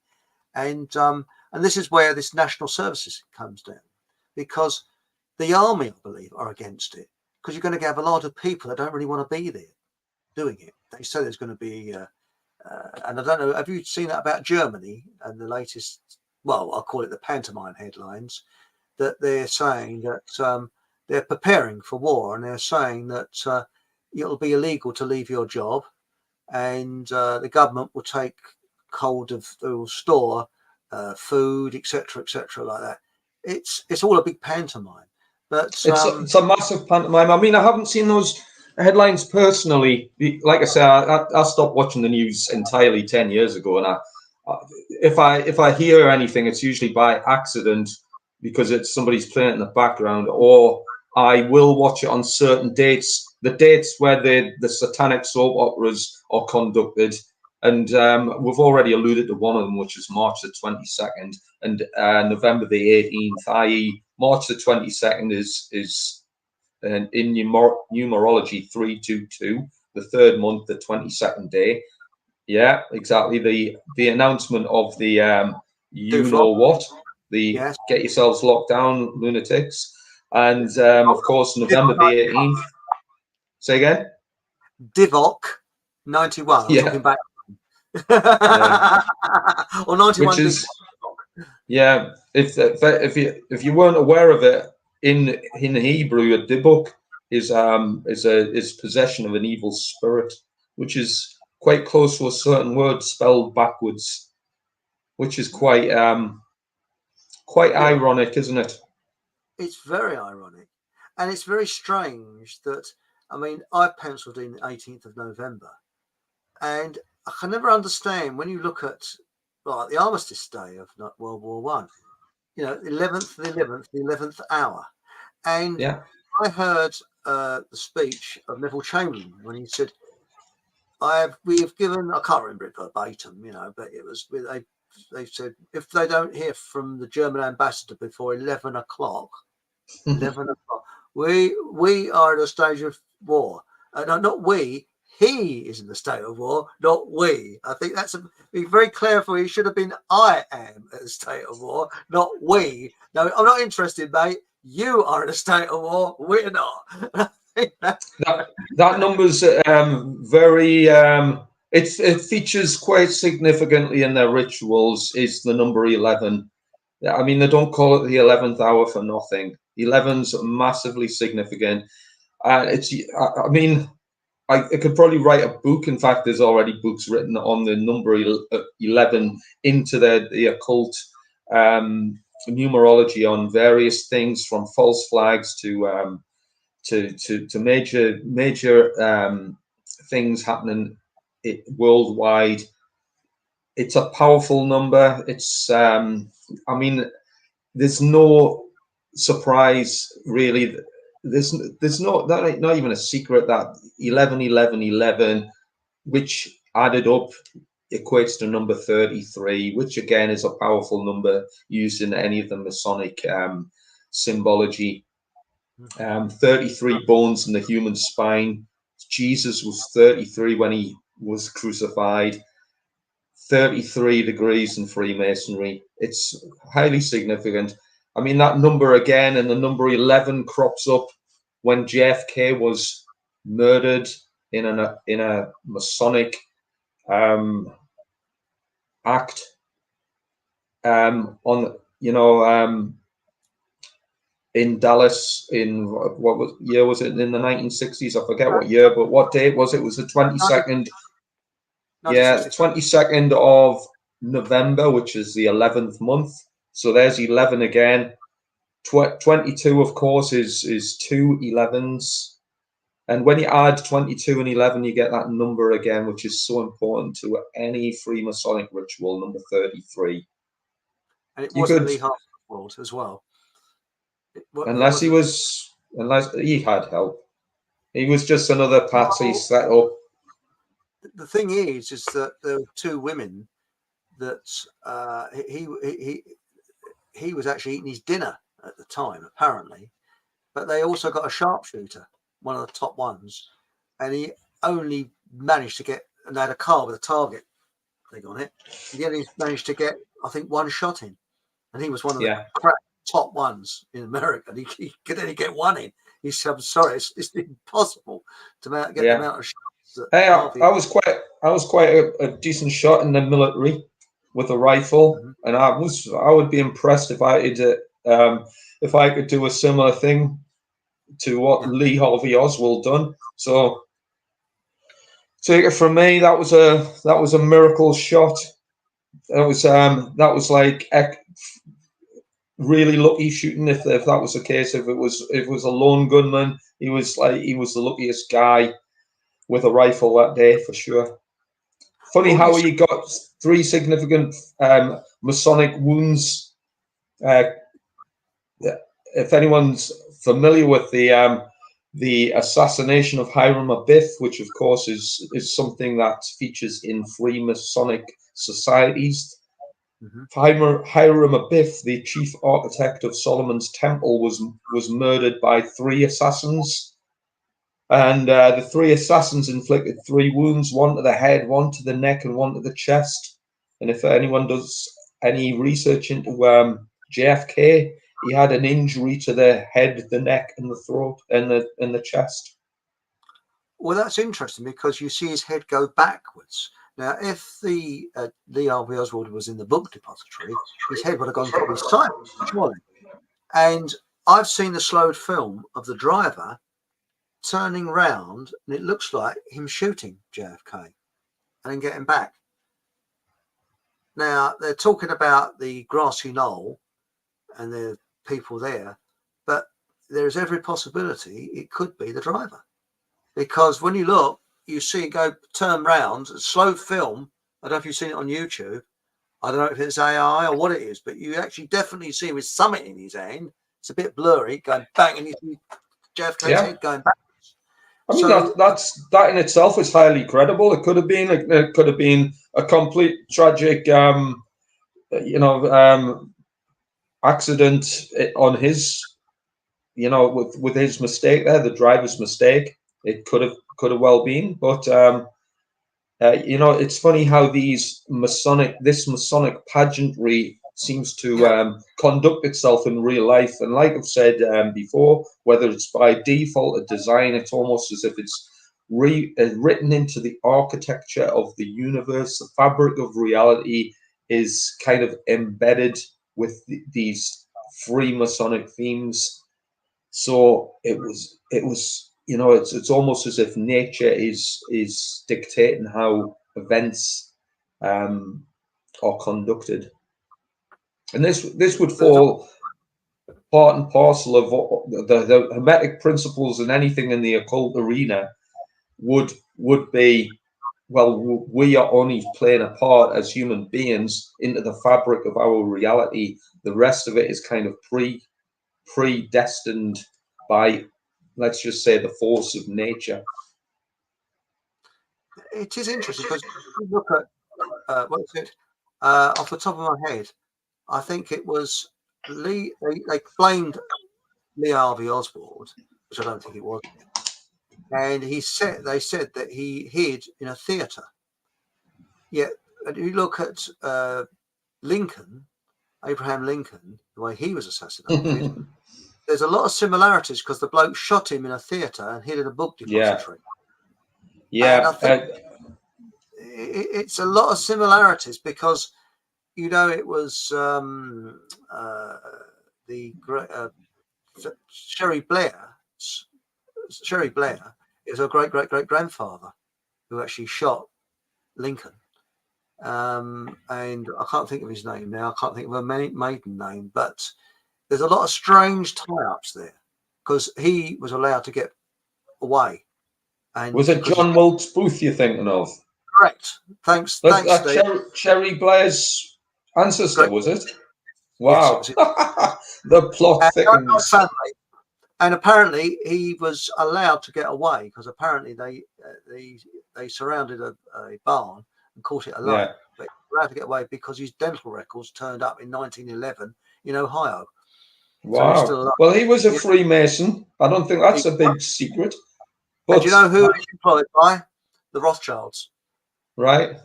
and this is where this national services comes down, because the army, I believe, are against it, because you're going to have a lot of people that don't really want to be there doing it. They say there's going to be, and I don't know, have you seen that about Germany and the latest? Well, I'll call it the pantomime headlines, that they're saying that they're preparing for war, and they're saying that it'll be illegal to leave your job, and the government will take hold of, they will store food, etc., like that. It's all a big pantomime, but it's a massive pantomime. I mean, I haven't seen those headlines personally. Like I say, I stopped watching the news entirely 10 years ago, and if I hear anything, it's usually by accident, because it's somebody's playing it in the background, or I will watch it on certain dates, the dates where the satanic soap operas are conducted. And we've already alluded to one of them, which is March the 22nd and November the 18th, i.e. March the 22nd is in numerology 322, the third month, the 22nd day. Yeah, exactly. The announcement of the you know what, the get yourselves locked down, lunatics. And of course, November the 18th. Say again? Divok 91. I'm talking back. Or 91. Which is, yeah, if you weren't aware of it, in Hebrew, a dibuk is possession of an evil spirit, which is quite close to a certain word spelled backwards, which is quite ironic, isn't it? It's very ironic. And it's very strange that, I mean, I penciled in the 18th of November, and I can never understand when you look at like the Armistice Day of World War One. You know, 11th, the 11th hour, and Yeah. I heard the speech of Neville Chamberlain when he said, we have given, I can't remember it verbatim, you know, but it was they said if they don't hear from the German ambassador before 11 o'clock, 11 o'clock, we are in a stage of war. No, not we. He is in the state of war, not we. I think that's be very clear for you. Should have been I am at a state of war, not we. No, I'm not interested, mate. You are in a state of war. We're not. That number's very. It features quite significantly in their rituals. Is the number 11? I mean, they don't call it the 11th hour for nothing. 11's massively significant. It's. I mean, I could probably write a book. In fact, there's already books written on the number 11 into the occult numerology on various things, from false flags to major things happening worldwide. It's a powerful number. It's I mean, there's no surprise really. There's not even a secret that 11 11 11, which added up equates to number 33, which again is a powerful number used in any of the Masonic symbology. 33 bones in the human spine. Jesus was 33 when he was crucified. 33 degrees in Freemasonry. It's highly significant. I mean, that number again, and the number 11 crops up when JFK was murdered in a Masonic act on, you know, in Dallas in what year was it? In the 1960s? I forget what year, but what date was it? It was the 22nd. Yeah, 22nd of November, which is the 11th month. So there's 11 again. 22, of course, is two 11s. And when you add 22 and 11, you get that number again, which is so important to any Freemasonic ritual, number 33. And it wasn't Lee Hartwell as well. Unless he had help. He was just another patsy set up. The thing is that there were two women that he was actually eating his dinner at the time, apparently, but they also got a sharpshooter, one of the top ones, and he only managed to get, and they had a car with a target thing on it. He only managed to get, I think, one shot in, and he was one of the top ones in America. And he could only get one in. He said, "I'm sorry, it's impossible to get the amount of shots." Hey, I was quite a decent shot in the military with a rifle, and I would be impressed if I could do a similar thing to what Lee Harvey Oswald done. So take it from me, that was a miracle shot. That was like really lucky shooting. If that was the case, if it was a lone gunman, he was the luckiest guy with a rifle that day for sure. Funny how he got 3 significant Masonic wounds. If anyone's familiar with the assassination of Hiram Abiff, which of course is something that features in Freemasonic societies. Hiram Abiff, the chief architect of Solomon's Temple, was murdered by 3 assassins. And the 3 assassins inflicted 3 wounds, one to the head, one to the neck, and one to the chest. And if anyone does any research into JFK, he had an injury to the head, the neck, and the throat, and the chest. Well, that's interesting because you see his head go backwards. Now, if the Lee Harvey Oswald was in the book depository, his head would have gone to his side, surely. And I've seen the slowed film of the driver turning round, and it looks like him shooting JFK and then getting back. Now, they're talking about the grassy knoll and the people there, but there's every possibility it could be the driver, because when you look, you see it go turn round, slow film. I don't know if you've seen it on YouTube. I don't know if it's AI or what it is, but you actually definitely see him with something in his hand. It's a bit blurry, going bang, and you see JFK's head going back. I mean, So that in itself is highly credible. It could have been a complete tragic, accident on his, with his mistake there, the driver's mistake. It could have well been, but it's funny how this Masonic pageantry seems to conduct itself in real life. And like I've said before, whether it's by default or design, it's almost as if it's written into the architecture of the universe. The fabric of reality is kind of embedded with these free Masonic themes. So it was it's almost as if nature is dictating how events are conducted, and this would fall part and parcel of the hermetic principles, and anything in the occult arena would be, well, we are only playing a part as human beings into the fabric of our reality. The rest of it is kind of predestined by, let's just say, the force of nature. it is interesting because you look at what is it off the top of my head. I think it was Lee. They blamed Lee Harvey Oswald, which I don't think it was, and they said that he hid in a theatre. Yet, if you look at Lincoln, Abraham Lincoln, the way he was assassinated, there's a lot of similarities because the bloke shot him in a theatre and hid in a book depository. Yeah. And I think it's a lot of similarities because, it was Sherry Blair. Sherry Blair is her great grandfather who actually shot Lincoln. And I can't think of his name now. I can't think of her maiden name, but there's a lot of strange tie-ups there because he was allowed to get away. And was it John Wilkes Booth you're thinking of? Correct. Thanks, Steve. Cherry Blair's ancestor, was it? Wow. Yes, The plot thickens. And apparently he was allowed to get away because apparently they surrounded a barn and caught it alone. Yeah. But he was allowed to get away because his dental records turned up in 1911 in Ohio. Wow. So well, he was a Freemason. I don't think that's a big secret. But and do you know who he's employed by? The Rothschilds. Right.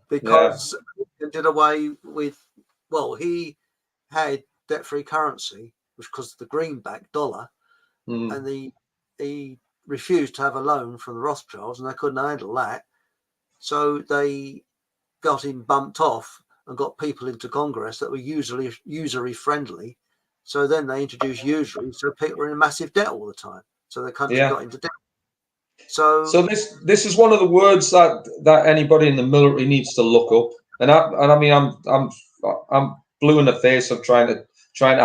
Because he did away with, he had debt-free currency, which was the greenback dollar, and he refused to have a loan from the Rothschilds, and they couldn't handle that. So they got him bumped off and got people into Congress that were usury friendly. So then they introduced usury, so people were in a massive debt all the time. So the country got into debt. So this is one of the words that anybody in the military needs to look up. And I mean I'm blue in the face of trying to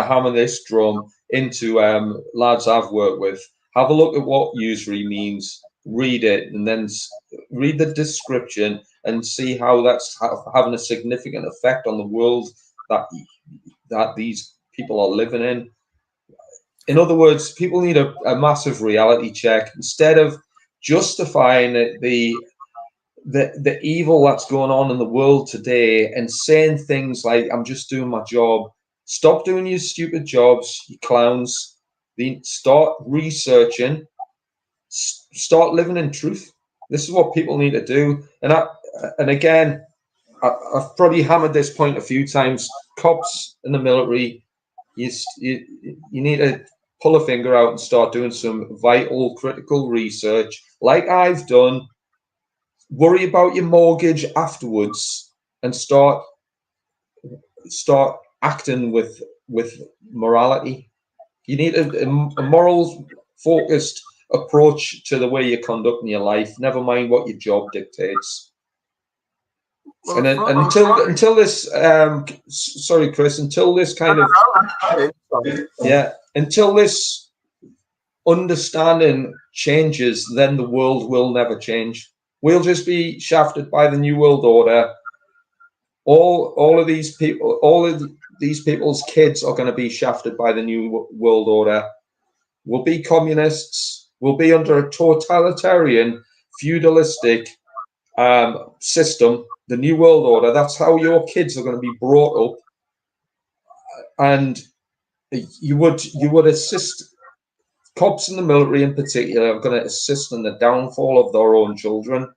hammer this drum into lads I've worked with. Have a look at what usury means. Read it, and then read the description and see how that's having a significant effect on the world that these people are living in. In other words, people need a massive reality check. Instead of justifying the evil that's going on in the world today and saying things like, I'm just doing my job. Stop doing your stupid jobs, you clowns. Start researching. Start living in truth. This is what people need to do. And again, I've probably hammered this point a few times. Cops in the military, you need to pull a finger out and start doing some vital, critical research, like I've done. Worry about your mortgage afterwards, and start acting with morality. You need a moral focused approach to the way you're conducting your life. Never mind what your job dictates. Well, and until this, sorry, Chris, until this kind of until this understanding changes, then the world will never change. We'll just be shafted by the New World Order. All of these people's kids are going to be shafted by the New World Order. We'll be communists. We'll be under a totalitarian, feudalistic system, the New World Order. That's how your kids are going to be brought up. And you would assist, cops in the military in particular are going to assist in the downfall of their own children.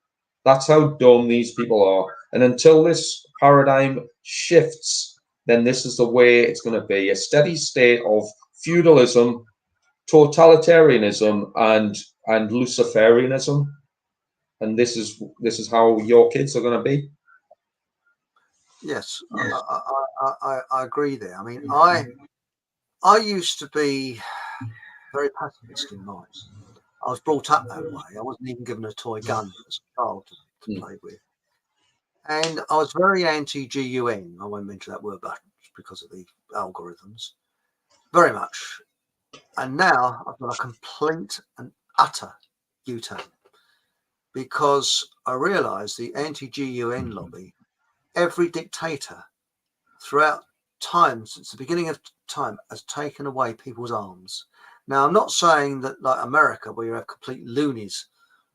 That's how dumb these people are. And until this paradigm shifts, then this is the way it's going to be, a steady state of feudalism, totalitarianism, and Luciferianism. And this is how your kids are going to be. Yes, I agree there. I mean, I used to be very pacifist in mind. I was brought up that way. I wasn't even given a toy gun as a child to play with. And I was very anti-GUN. I won't mention that word, but because of the algorithms. Very much. And now I've got a complete and utter U-turn. Because I realise the anti-GUN lobby, every dictator throughout time, since the beginning of time, has taken away people's arms. Now, I'm not saying that like America, where you have complete loonies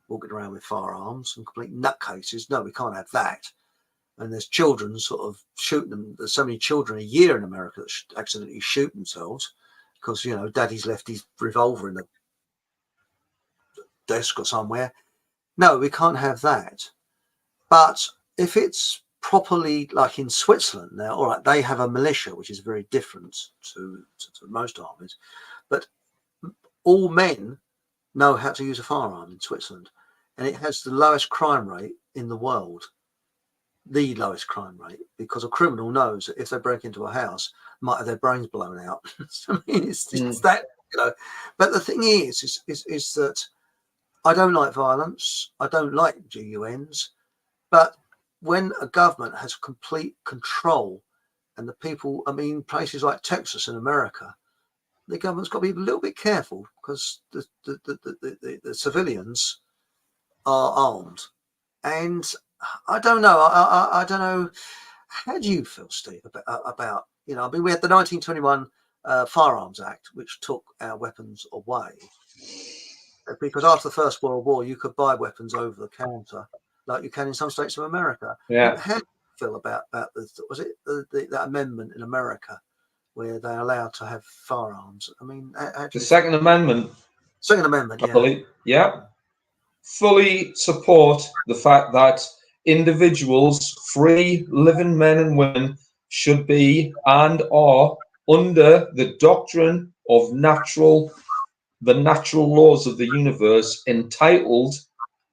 walking around with firearms and complete nutcases. No, we can't have that. And there's children sort of shooting them. There's so many children a year in America that accidentally shoot themselves because, you know, daddy's left his revolver in the desk or somewhere. No, we can't have that. But if it's properly, like in Switzerland now, all right, they have a militia, which is very different to most armies. But all men know how to use a firearm in Switzerland, and it has the lowest crime rate in the world, the lowest crime rate, because a criminal knows that if they break into a house, might have their brains blown out. I mean, it's that, you know. But the thing is that I don't like violence. I don't like GUNs, but when a government has complete control, and the people, I mean, places like Texas in America, the government's got to be a little bit careful because the civilians are armed. And I don't know. I don't know. How do you feel, Steve, about you know? I mean, we had the 1921 Firearms Act, which took our weapons away because after the First World War, you could buy weapons over the counter, like you can in some states of America. Yeah. How do you feel about was it that amendment in America where they're allowed to have firearms? I mean, the Second Amendment. Second Amendment, yeah. I believe, yeah. Fully support the fact that individuals, free living men and women, should be and are under the doctrine of the natural laws of the universe, entitled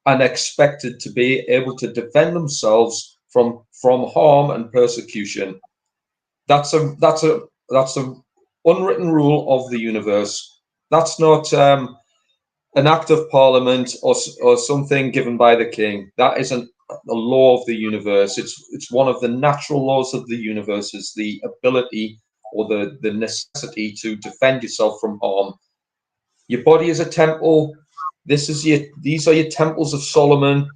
and expected to be able to defend themselves from harm and persecution. That's a unwritten rule of the universe. That's not an act of parliament or something given by the king. That isn't a law of the universe. It's one of the natural laws of the universe, is the ability or the necessity to defend yourself from harm. Your body is a temple. These are your temples of Solomon.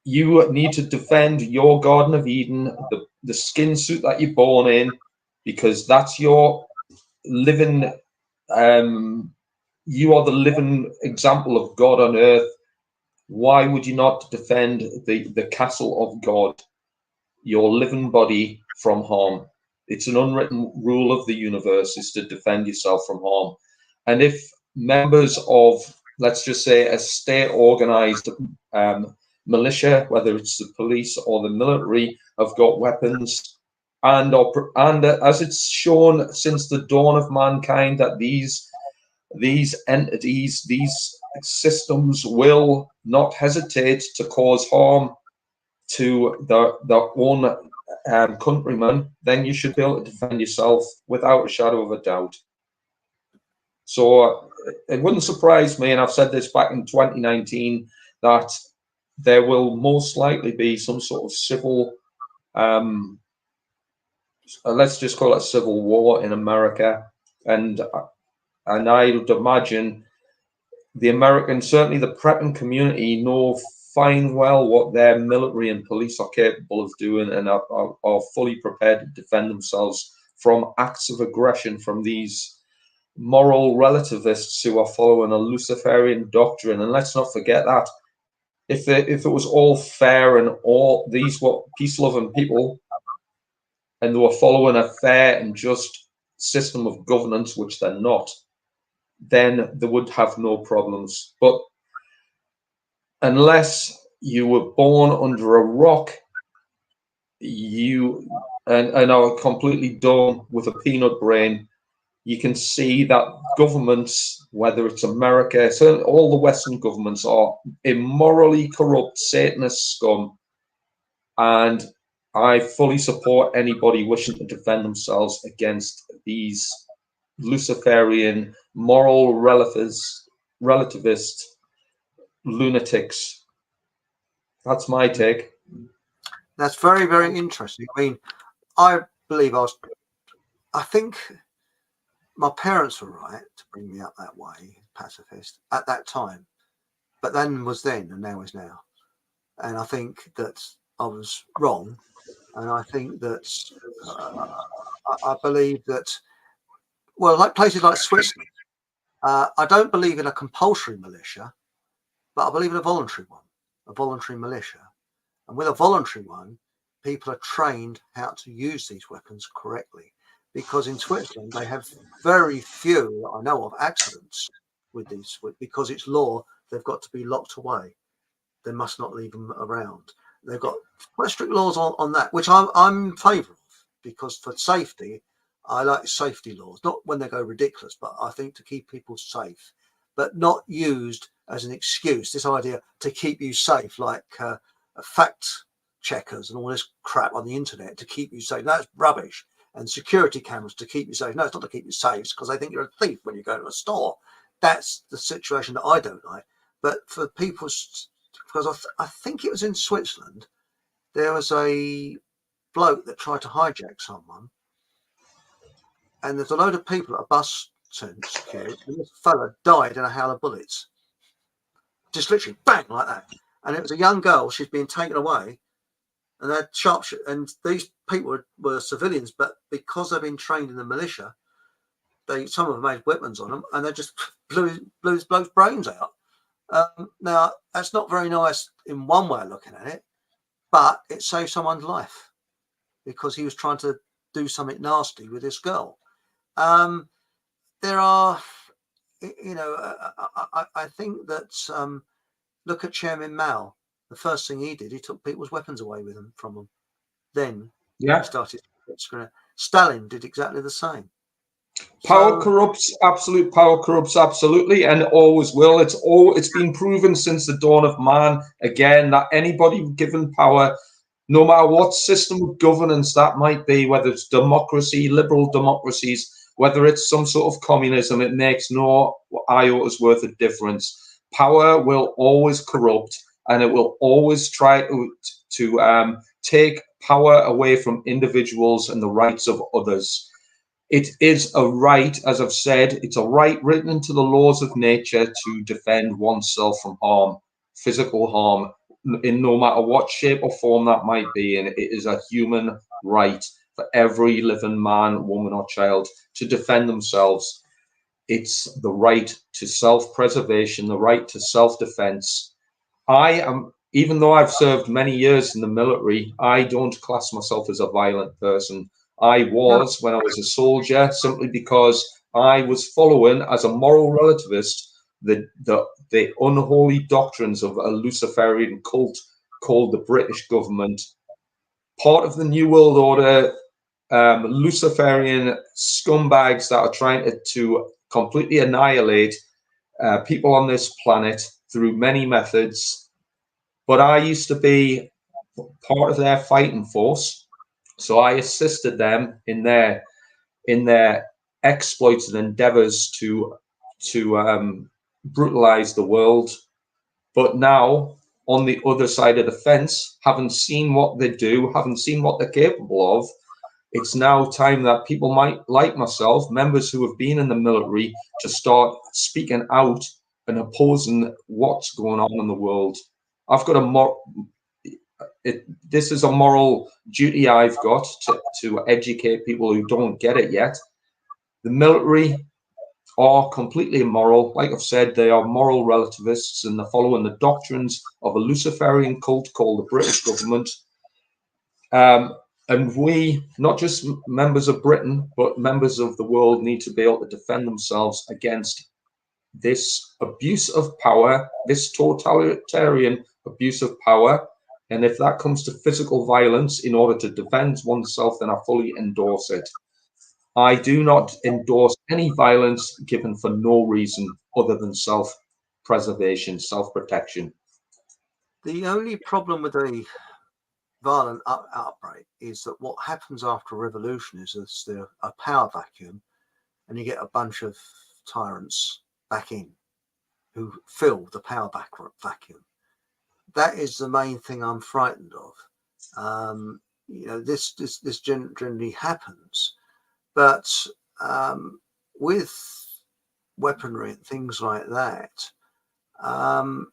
You need to defend your Garden of Eden, the skin suit that you're born in, because that's your living. You are the living example of God on earth. Why would you not defend the castle of God, your living body, from harm? It's an unwritten rule of the universe, is to defend yourself from harm. And if members of, let's just say, a state-organized militia, whether it's the police or the military, have got weapons, and as it's shown since the dawn of mankind, that these entities, these systems will not hesitate to cause harm to their own countrymen, then you should be able to defend yourself without a shadow of a doubt. So it wouldn't surprise me, and I've said this back in 2019, that there will most likely be some sort of civil, let's just call it civil war in America. and I would imagine the Americans, certainly the prepping community, know fine well what their military and police are capable of doing, and are fully prepared to defend themselves from acts of aggression from these moral relativists who are following a Luciferian doctrine. And let's not forget that if it was all fair and all these were peace-loving people, and they were following a fair and just system of governance, which they're not, then they would have no problems. But unless you were born under a rock, you and are completely dumb with a peanut brain, you can see that governments, whether it's America, certainly all the Western governments, are immorally corrupt Satanist scum. And I fully support anybody wishing to defend themselves against these Luciferian moral relativist lunatics. That's my take. That's very, very interesting. I mean, I believe I think my parents were right to bring me up that way, pacifist, at that time. But then was then, and now is now. And I think that I was wrong. And I think that I believe that, well, like places like Switzerland, I don't believe in a compulsory militia, but I believe in a voluntary one, a voluntary militia. And with a voluntary one, people are trained how to use these weapons correctly. Because in Switzerland, they have very few that I know of accidents with these, because it's law, they've got to be locked away. They must not leave them around. They've got quite strict laws on that, which I'm in favour of, because for safety, I like safety laws, not when they go ridiculous, but I think to keep people safe, but not used as an excuse, this idea to keep you safe, like fact checkers and all this crap on the internet to keep you safe. That's rubbish. And security cameras to keep you safe. No, it's not to keep you safe. It's because they think you're a thief when you go to a store. That's the situation that I don't like. But for people, because I think it was in Switzerland, there was a bloke that tried to hijack someone, and there's a load of people at a bus queue, and this fella died in a hail of bullets. Just literally bang like that. And it was a young girl, she's being taken away, and they're sharpshooter, and these people were civilians, but because they've been trained in the militia, some of them made weapons on them, and they just blew this bloke's brains out. Now, that's not very nice in one way of looking at it, but it saved someone's life because he was trying to do something nasty with this girl. There are, I think that look at Chairman Mao. The first thing he did, he took people's weapons away from them. Then he started screwing. Stalin did exactly the same. Power corrupts, absolute power corrupts, absolutely, and always will. It's been proven since the dawn of man, again, that anybody given power, no matter what system of governance that might be, whether it's democracy, liberal democracies, whether it's some sort of communism, it makes no iota's worth of difference. Power will always corrupt, and it will always try to take power away from individuals and the rights of others. It is a right, as I've said, it's a right written into the laws of nature to defend oneself from harm, physical harm, in no matter what shape or form that might be. And it is a human right for every living man, woman, or child to defend themselves. It's the right to self-preservation, the right to self-defense. Even though I've served many years in the military, I don't class myself as a violent person. I was when I was a soldier, simply because I was following, as a moral relativist, the unholy doctrines of a Luciferian cult called the British government, part of the New World Order, Luciferian scumbags that are trying to completely annihilate people on this planet through many methods. But I used to be part of their fighting force, so I assisted them in their exploits and endeavors to brutalize the world. But now, on the other side of the fence, having seen what they do, having seen what they're capable of, it's now time that people might, like myself, members who have been in the military, to start speaking out and opposing what's going on in the world. I've got this is a moral duty I've got to educate people who don't get it yet. The military are completely immoral. Like I've said, they are moral relativists, and they're following the doctrines of a Luciferian cult called the British government. And we, not just members of Britain, but members of the world, need to be able to defend themselves against this abuse of power, this totalitarian abuse of power. And if that comes to physical violence in order to defend oneself, then I fully endorse it. I do not endorse any violence given for no reason other than self-preservation, self-protection. The only problem with the violent outbreak is that what happens after a revolution is there's a power vacuum, and you get a bunch of tyrants back in who fill the power vacuum. That is the main thing I'm frightened of. This generally happens, but with weaponry and things like that, I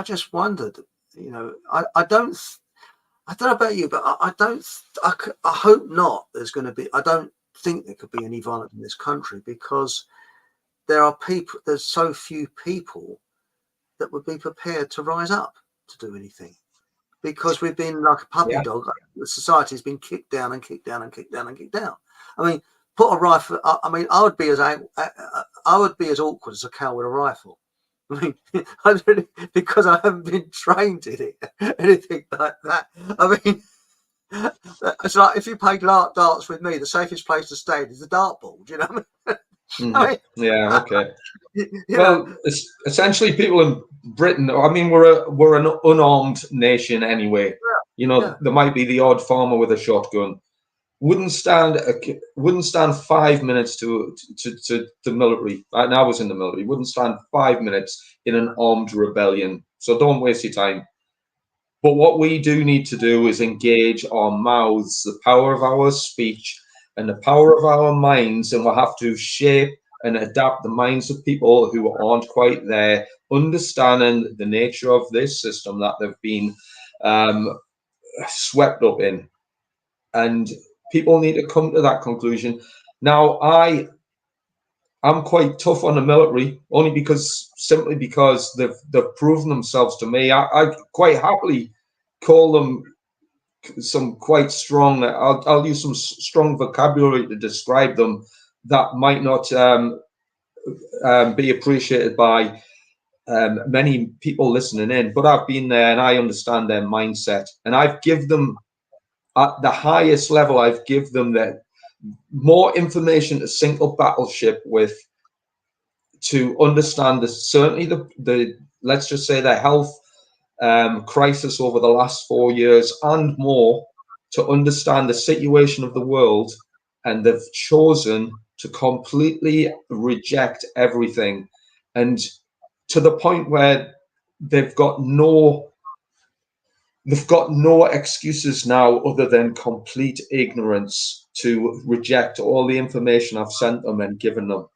just wondered. I don't know about you, but I hope not. There's going to be. I don't think there could be any violence in this country, because there's so few people that would be prepared to rise up to do anything, because we've been like a puppy dog. The society has been kicked down and kicked down and kicked down and kicked down. I mean, put a rifle. I mean, I would be as awkward as a cow with a rifle. I mean, because I haven't been trained in it, anything like that. I mean, it's like if you played darts with me, the safest place to stay is the dartboard. Do you know what I mean? I mean, yeah, okay. Well, essentially, people in Britain, I mean, we're an unarmed nation anyway. There might be the odd farmer with a shotgun. Wouldn't stand 5 minutes to the military. And I was in the military. Wouldn't stand 5 minutes in an armed rebellion. So don't waste your time. But what we do need to do is engage our mouths, the power of our speech and the power of our minds, and we'll have to shape and adapt the minds of people who aren't quite there, understanding the nature of this system that they've been swept up in. And people need to come to that conclusion. Now, I'm quite tough on the military, simply because they've proven themselves to me. I quite happily call them some quite strong. I'll use some strong vocabulary to describe them that might not be appreciated by many people listening in. But I've been there and I understand their mindset, and I've given them at the highest level. I've given them that more information to sink a battleship with, to understand certainly the let's just say the health crisis over the last 4 years and more, to understand the situation of the world. And they've chosen to completely reject everything, and to the point where they've got no excuses now other than complete ignorance to reject all the information I've sent them and given them.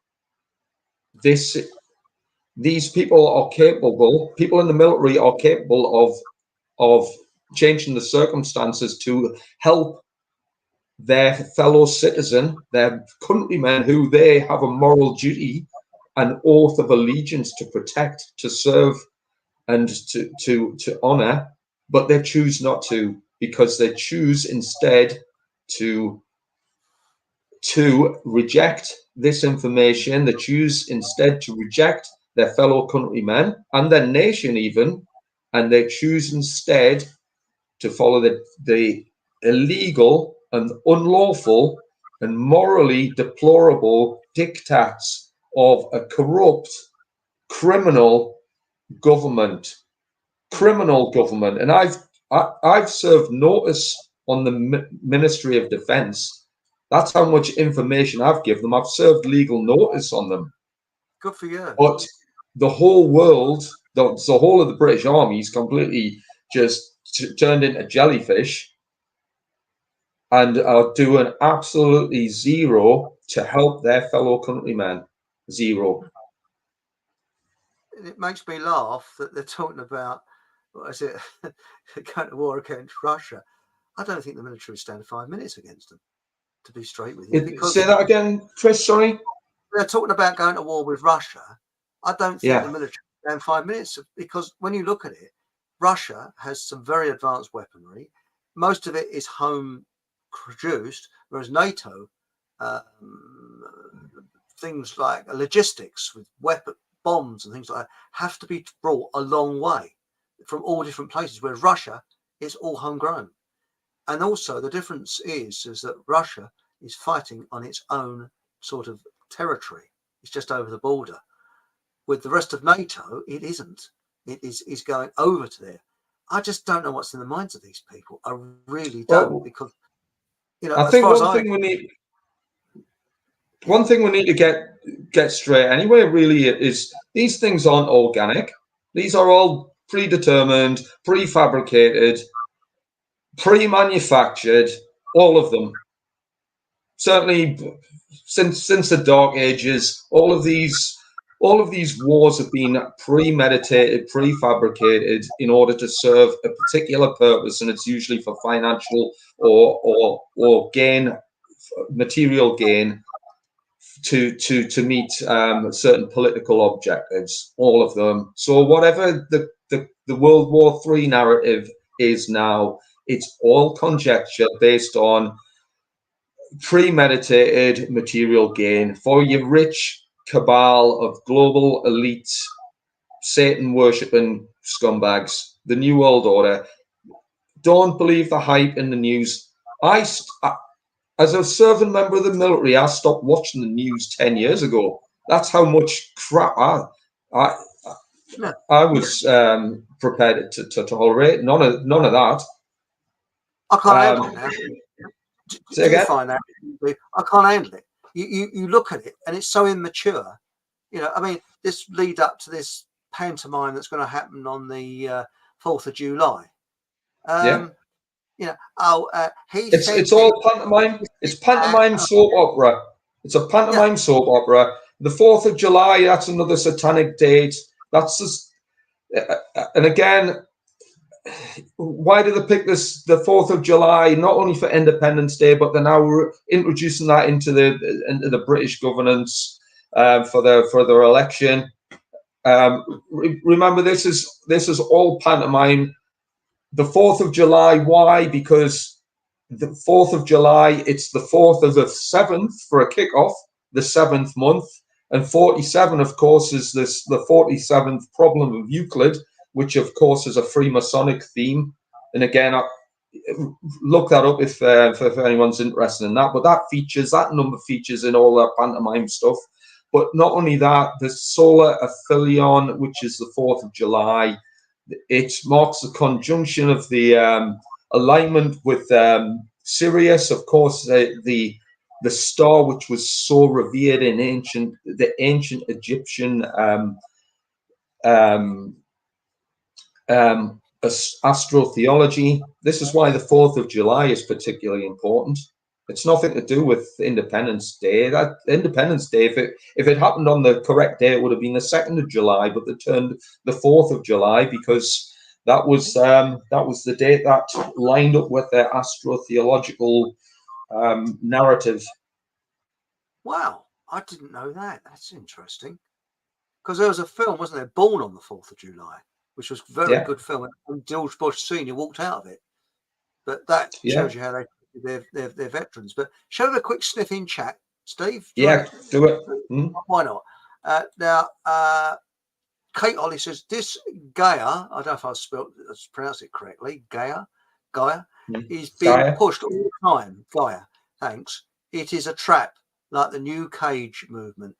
These people are capable. People in the military are capable of changing the circumstances to help their fellow citizen, their countrymen, who they have a moral duty, an oath of allegiance to protect, to serve, and to honor. But they choose not to, because they choose instead to reject this information. They choose instead to reject their fellow countrymen and their nation even, and they choose instead to follow the illegal and unlawful and morally deplorable diktats of a corrupt, criminal government. And I've served notice on the Ministry of Defence. That's how much information I've given them. I've served legal notice on them. Good for you. But the whole world, the whole of the British Army is completely just turned into jellyfish. and are doing absolutely zero to help their fellow countrymen. Zero. It makes me laugh that they're talking about, what is it, going to war against Russia. I don't think the military would stand 5 minutes against them, to be straight with you, because Say that again, Chris. Sorry. they're talking about going to war with Russia. I don't think Yeah. the military would stand 5 minutes, because when you look at it, Russia has some very advanced weaponry. Most of it is home produced, whereas NATO, things like logistics with weapon bombs and things like that have to be brought a long way from all different places, whereas Russia is all homegrown. And also the difference is that Russia is fighting on its own sort of territory. It's just over the border. With the rest of NATO, it isn't. It is going over to there. I just don't know what's in the minds of these people. I really don't, Well, because I as think far as one thing we need to get straight anyway, really, is these things aren't organic. These are all predetermined, prefabricated, pre-manufactured, all of them. Certainly, since the Dark Ages, all of these wars have been premeditated, prefabricated in order to serve a particular purpose, and it's usually for financial or gain, material gain, to meet certain political objectives. All of them. So whatever the World War III narrative is now, it's all conjecture based on premeditated material gain for your rich cabal of global elite Satan worshipping scumbags. The New World Order. Don't believe the hype in the news. As a serving member of the military, I stopped watching the news 10 years ago. That's how much crap I was prepared to tolerate. None of that. I can't handle it now. Say Do you again? find that? I can't handle it. You look at it and it's so immature. I mean, this lead up to this pantomime that's going to happen on the 4th of July. Yeah. He said It's all pantomime. It's pantomime soap opera. It's a pantomime soap opera. The 4th of July, that's another satanic date. That's just, and again, why did they pick the 4th of July? Not only for Independence Day, but they're now introducing that into the British governance for their election. Remember, this is all pantomime. The 4th of July, why? Because the 4th of July, it's the 4th of the 7th for a kickoff, the 7th month. And 47, of course, is the 47th problem of Euclid, which, of course, is a Freemasonic theme. And again, look that up if anyone's interested in that. But that number features in all that pantomime stuff. But not only that, the solar aphelion, which is the 4th of July, it marks the conjunction of the alignment with Sirius, of course, the star which was so revered in the ancient Egyptian astrotheology. This is why the 4th of July is particularly important. It's nothing to do with Independence Day. That Independence Day, if it happened on the correct day, it would have been the 2nd of July, but they turned the 4th of July because that was the date that lined up with their astrotheological narrative. Wow, I didn't know that. That's interesting. Because there was a film, wasn't there, Born on the 4th of July, which was a very good film, and George Bush Sr. walked out of it. But that shows you how they they're veterans. But shall we have a quick sniff in chat, Steve? Do it. Why not? Now, Kate Ollie says this Gaia, I don't know if I've pronounced it correctly, Gaia, is being pushed all the time. Gaia, thanks. It is a trap, like the New Cage movement.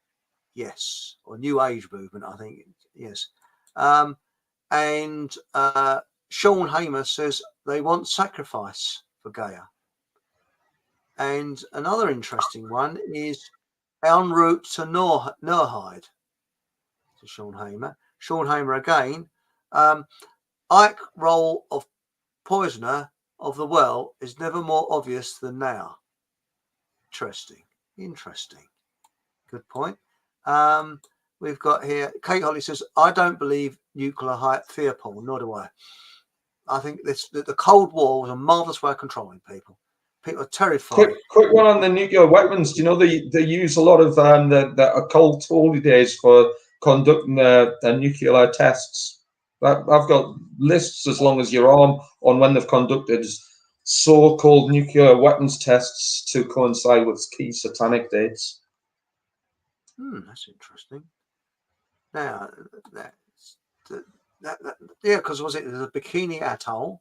Yes, or New Age movement, I think. Yes. And Sean Hamer says they want sacrifice for Gaia. And another interesting one is en route to Noorhide. To Sean Hamer. Sean Hamer again. Ike role of poisoner of the world is never more obvious than now. Interesting. Good point. We've got here, Kate Holly says, I don't believe nuclear hype fear porn, nor do I. I think the Cold War was a marvelous way of controlling people. People are terrified. Quick one on the nuclear weapons. Do you know they use a lot of the occult holidays for conducting the nuclear tests? I've got lists as long as your arm on when they've conducted so-called nuclear weapons tests to coincide with key satanic dates. That's interesting. Now, yeah, because there's a Bikini Atoll,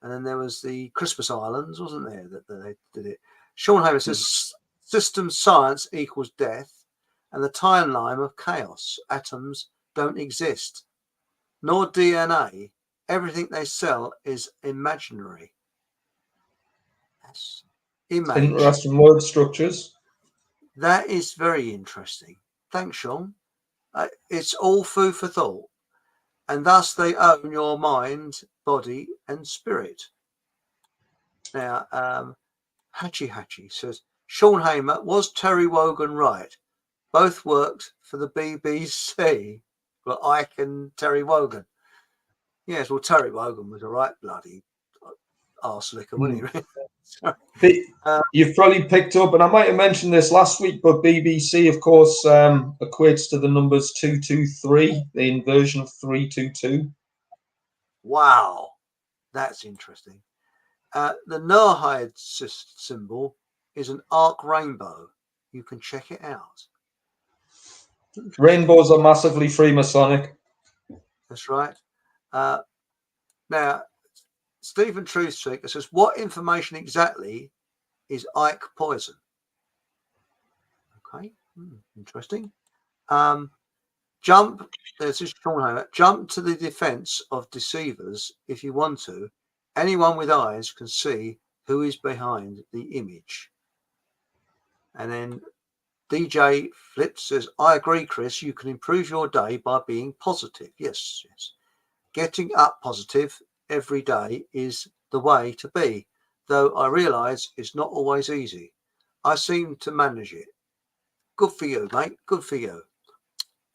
and then there was the Christmas Islands, wasn't there, that they did it. Sean Hamer says system science equals death, and the timeline of chaos. Atoms don't exist, nor DNA. Everything they sell is imaginary. Yes. Image. Interesting word structures. That is very interesting. Thanks, Sean. It's all food for thought, and thus they own your mind, body, and spirit. Now, Hatchie says, Sean Hamer, was Terry Wogan right? Both worked for the BBC. Well, Ike and Terry Wogan. Yes, well, Terry Wogan was a right bloody arse licker, wasn't he? You've probably picked up, and I might have mentioned this last week, but BBC, of course, equates to the numbers 223, the inversion of 322. Wow, that's interesting. The Noahide symbol is an arc rainbow. You can check it out. Rainbows are massively Freemasonic. That's right. Now, Stephen Truthseeker says, what information exactly is Ike poison? Okay, interesting. Jump to the defense of deceivers if you want to. Anyone with eyes can see who is behind the image. And then DJ Flip says, I agree, Chris. You can improve your day by being positive. Yes. Getting up positive every day is the way to be, though I realise it's not always easy. I seem to manage it. Good for you, mate. Good for you.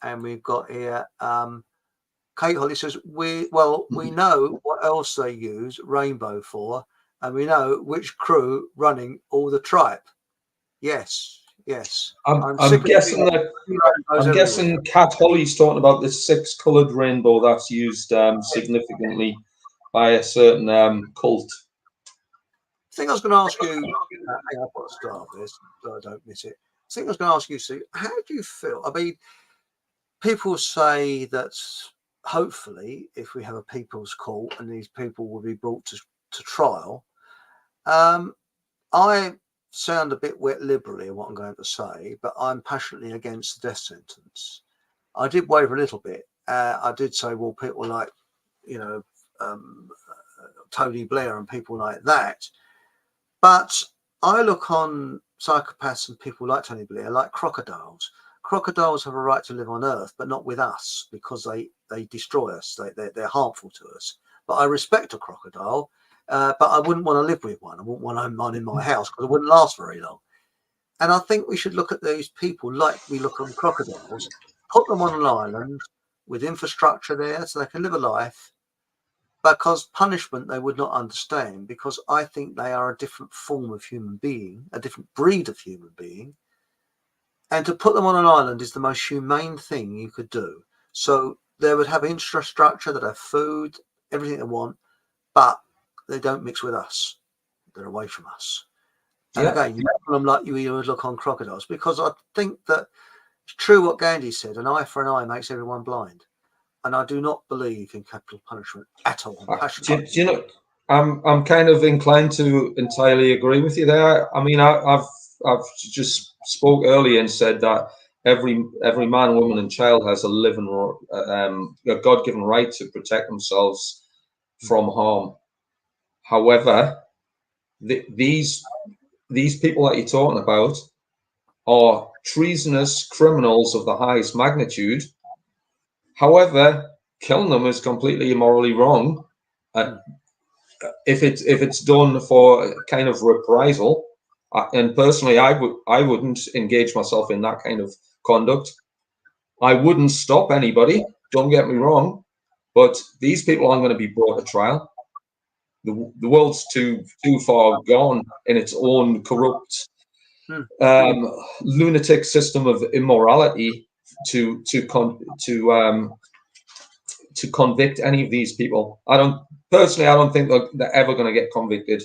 And we've got here, Kate Holly says, we know what else they use Rainbow for, and we know which crew running all the tripe. Yes. I'm guessing Kat Holly's talking about the 6-coloured rainbow that's used significantly by a certain cult. I think I was going to ask you, I've got to start this so I don't miss it. I think I was going to ask you, Sue, how do you feel? I mean, people say that hopefully if we have a people's court and these people will be brought to trial, I sound a bit wet liberally in what I'm going to say, but I'm passionately against the death sentence. I did waver a little bit. I did say, well, people like, Tony Blair and people like that. But I look on psychopaths and people like Tony Blair like crocodiles. Crocodiles have a right to live on Earth, but not with us because they destroy us. They're harmful to us. But I respect a crocodile. But I wouldn't want to live with one. I wouldn't want one in my house because it wouldn't last very long. And I think we should look at these people like we look on crocodiles, put them on an island with infrastructure there so they can live a life, because punishment they would not understand, because I think they are a different form of human being, a different breed of human being. And to put them on an island is the most humane thing you could do. So they would have infrastructure, they'd have food, everything they want, but they don't mix with us. They're away from us. And again, you look at them like you would look on crocodiles, because I think that it's true what Gandhi said, an eye for an eye makes everyone blind. And I do not believe in capital punishment at all. Do you know, I'm kind of inclined to entirely agree with you there. I mean, I've just spoke earlier and said that every man, woman, and child has a God-given right to protect themselves from harm. However, these people that you're talking about are treasonous criminals of the highest magnitude. However, killing them is completely immorally wrong. if it's done for kind of reprisal, and personally, I wouldn't engage myself in that kind of conduct. I wouldn't stop anybody. Don't get me wrong, but these people aren't going to be brought to trial. The world's too far gone in its own corrupt, lunatic system of immorality to convict any of these people. I don't think they're ever going to get convicted.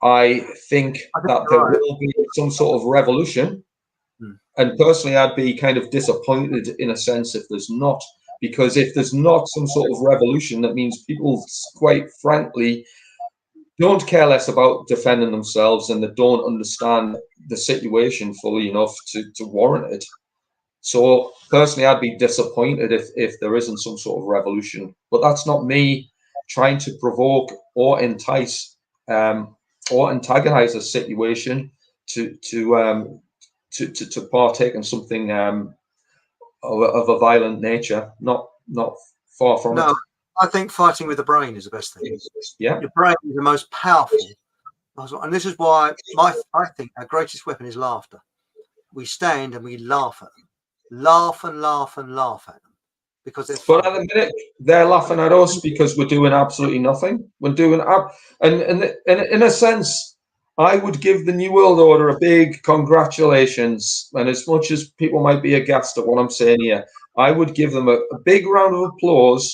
I think that there will be some sort of revolution, and personally, I'd be kind of disappointed in a sense if there's not, because if there's not some sort of revolution, that means people, quite frankly, don't care less about defending themselves, and they don't understand the situation fully enough to warrant it. So personally, I'd be disappointed if there isn't some sort of revolution. But that's not me trying to provoke or entice or antagonize a situation to partake in something of a violent nature. Not far from it. I think fighting with the brain is the best thing. Yeah, your brain is the most powerful, and this is why I think our greatest weapon is laughter. We stand and we laugh at them, laugh and laugh and laugh at them, because they're but at the minute they're laughing at us because we're doing absolutely nothing. We're doing and in a sense, I would give the New World Order a big congratulations. And as much as people might be aghast at what I'm saying here, I would give them a big round of applause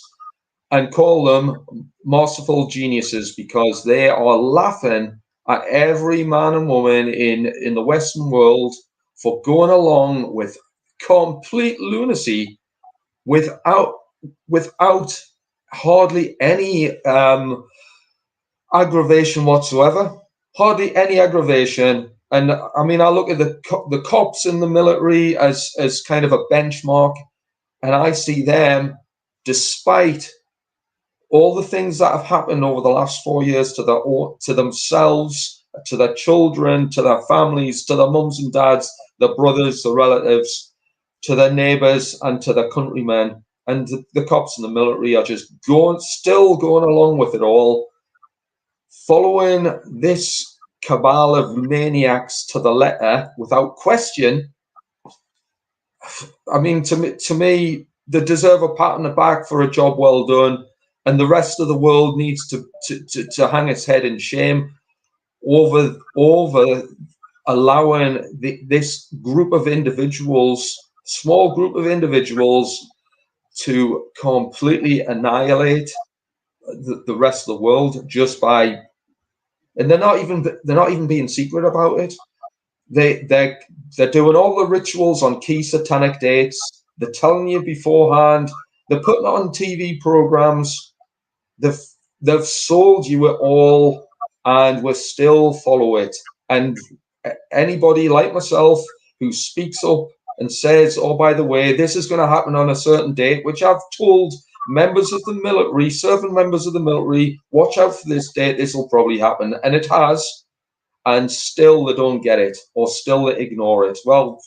and call them merciful geniuses, because they are laughing at every man and woman in the Western world for going along with complete lunacy without hardly any aggravation whatsoever. Hardly any aggravation. And I mean, I look at the cops in the military as kind of a benchmark, and I see them, despite all the things that have happened over the last 4 years to themselves, to their children, to their families, to their mums and dads, their brothers, their relatives, to their neighbours, and to their countrymen. And the cops in the military are just still going along with it all, following this cabal of maniacs to the letter without question. I mean, to me, they deserve a pat on the back for a job well done. And the rest of the world needs to hang its head in shame over allowing this group of individuals, small group of individuals, to completely annihilate the rest of the world just by, and they're not even being secret about it. They're doing all the rituals on key satanic dates. They're telling you beforehand. They're putting on TV programs. They've sold you it all, and we still follow it. And anybody like myself who speaks up and says, "Oh, by the way, this is going to happen on a certain date," which I've told members of the military, serving members of the military, watch out for this date, this will probably happen. And it has, and still they don't get it, or still they ignore it. Well,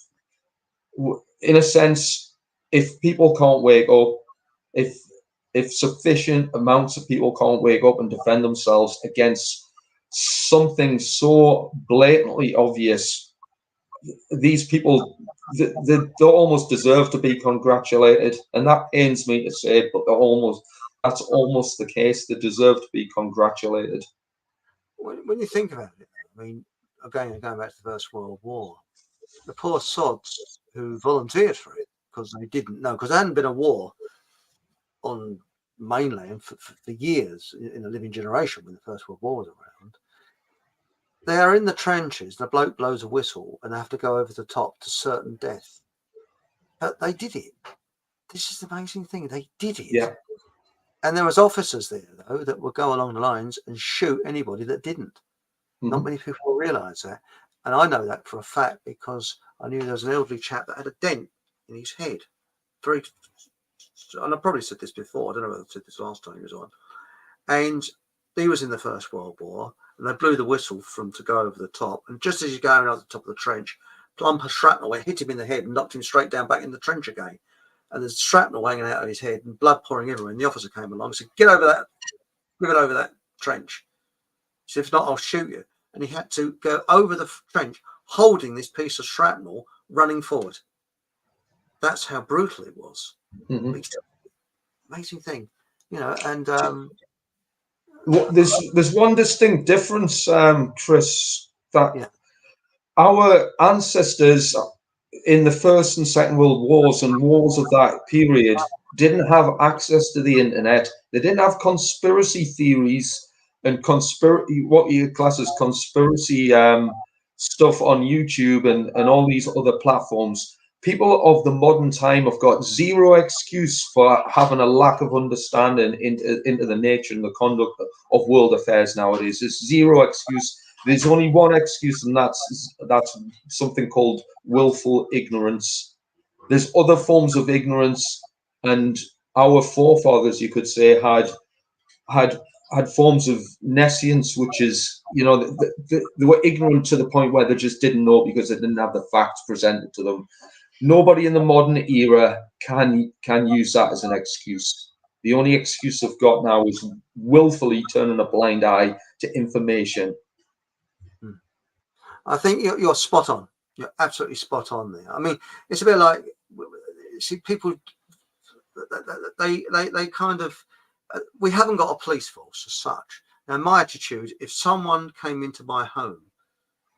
in a sense, if people can't wake up, if sufficient amounts of people can't wake up and defend themselves against something so blatantly obvious, these people, they almost deserve to be congratulated. And that pains me to say it, but that's almost the case. They deserve to be congratulated. When you think about it, I mean, again, going back to the First World War, the poor sods who volunteered for it because they didn't know, because there hadn't been a war on mainland for years in a living generation when the First World War was around. They are in the trenches, the bloke blows a whistle and they have to go over the top to certain death. But they did it. This is the amazing thing. They did it. Yeah. And there was officers there, though, that would go along the lines and shoot anybody that didn't. Mm-hmm. Not many people realise that. And I know that for a fact because I knew there was an elderly chap that had a dent in his head. And I probably said this before. I don't know whether I said this last time he was on. And he was in the First World War, and they blew the whistle for him to go over the top. And just as he's going over the top of the trench, plump of shrapnel hit him in the head and knocked him straight down back in the trench again. And there's shrapnel hanging out of his head and blood pouring everywhere. And the officer came along and said, "Get over that. Give it over that trench. He said, if not, I'll shoot you. And he had to go over the trench holding this piece of shrapnel running forward. That's how brutal it was. Amazing thing, and there's one distinct difference, Chris, that our ancestors in the First and Second World Wars and wars of that period didn't have access to the internet. They didn't have conspiracy theories and what you class as conspiracy stuff on YouTube and all these other platforms. People of the modern time have got zero excuse for having a lack of understanding into the nature and the conduct of world affairs nowadays. There's zero excuse. There's only one excuse, and that's something called willful ignorance. There's other forms of ignorance, and our forefathers, you could say, had forms of nescience, which is, they were ignorant to the point where they just didn't know because they didn't have the facts presented to them. Nobody in the modern era can use that as an excuse. The only excuse they've got now is willfully turning a blind eye to information. I think you're spot on. You're absolutely spot on there. I mean, it's a bit like, see, people, they kind of, we haven't got a police force as such. Now, my attitude, if someone came into my home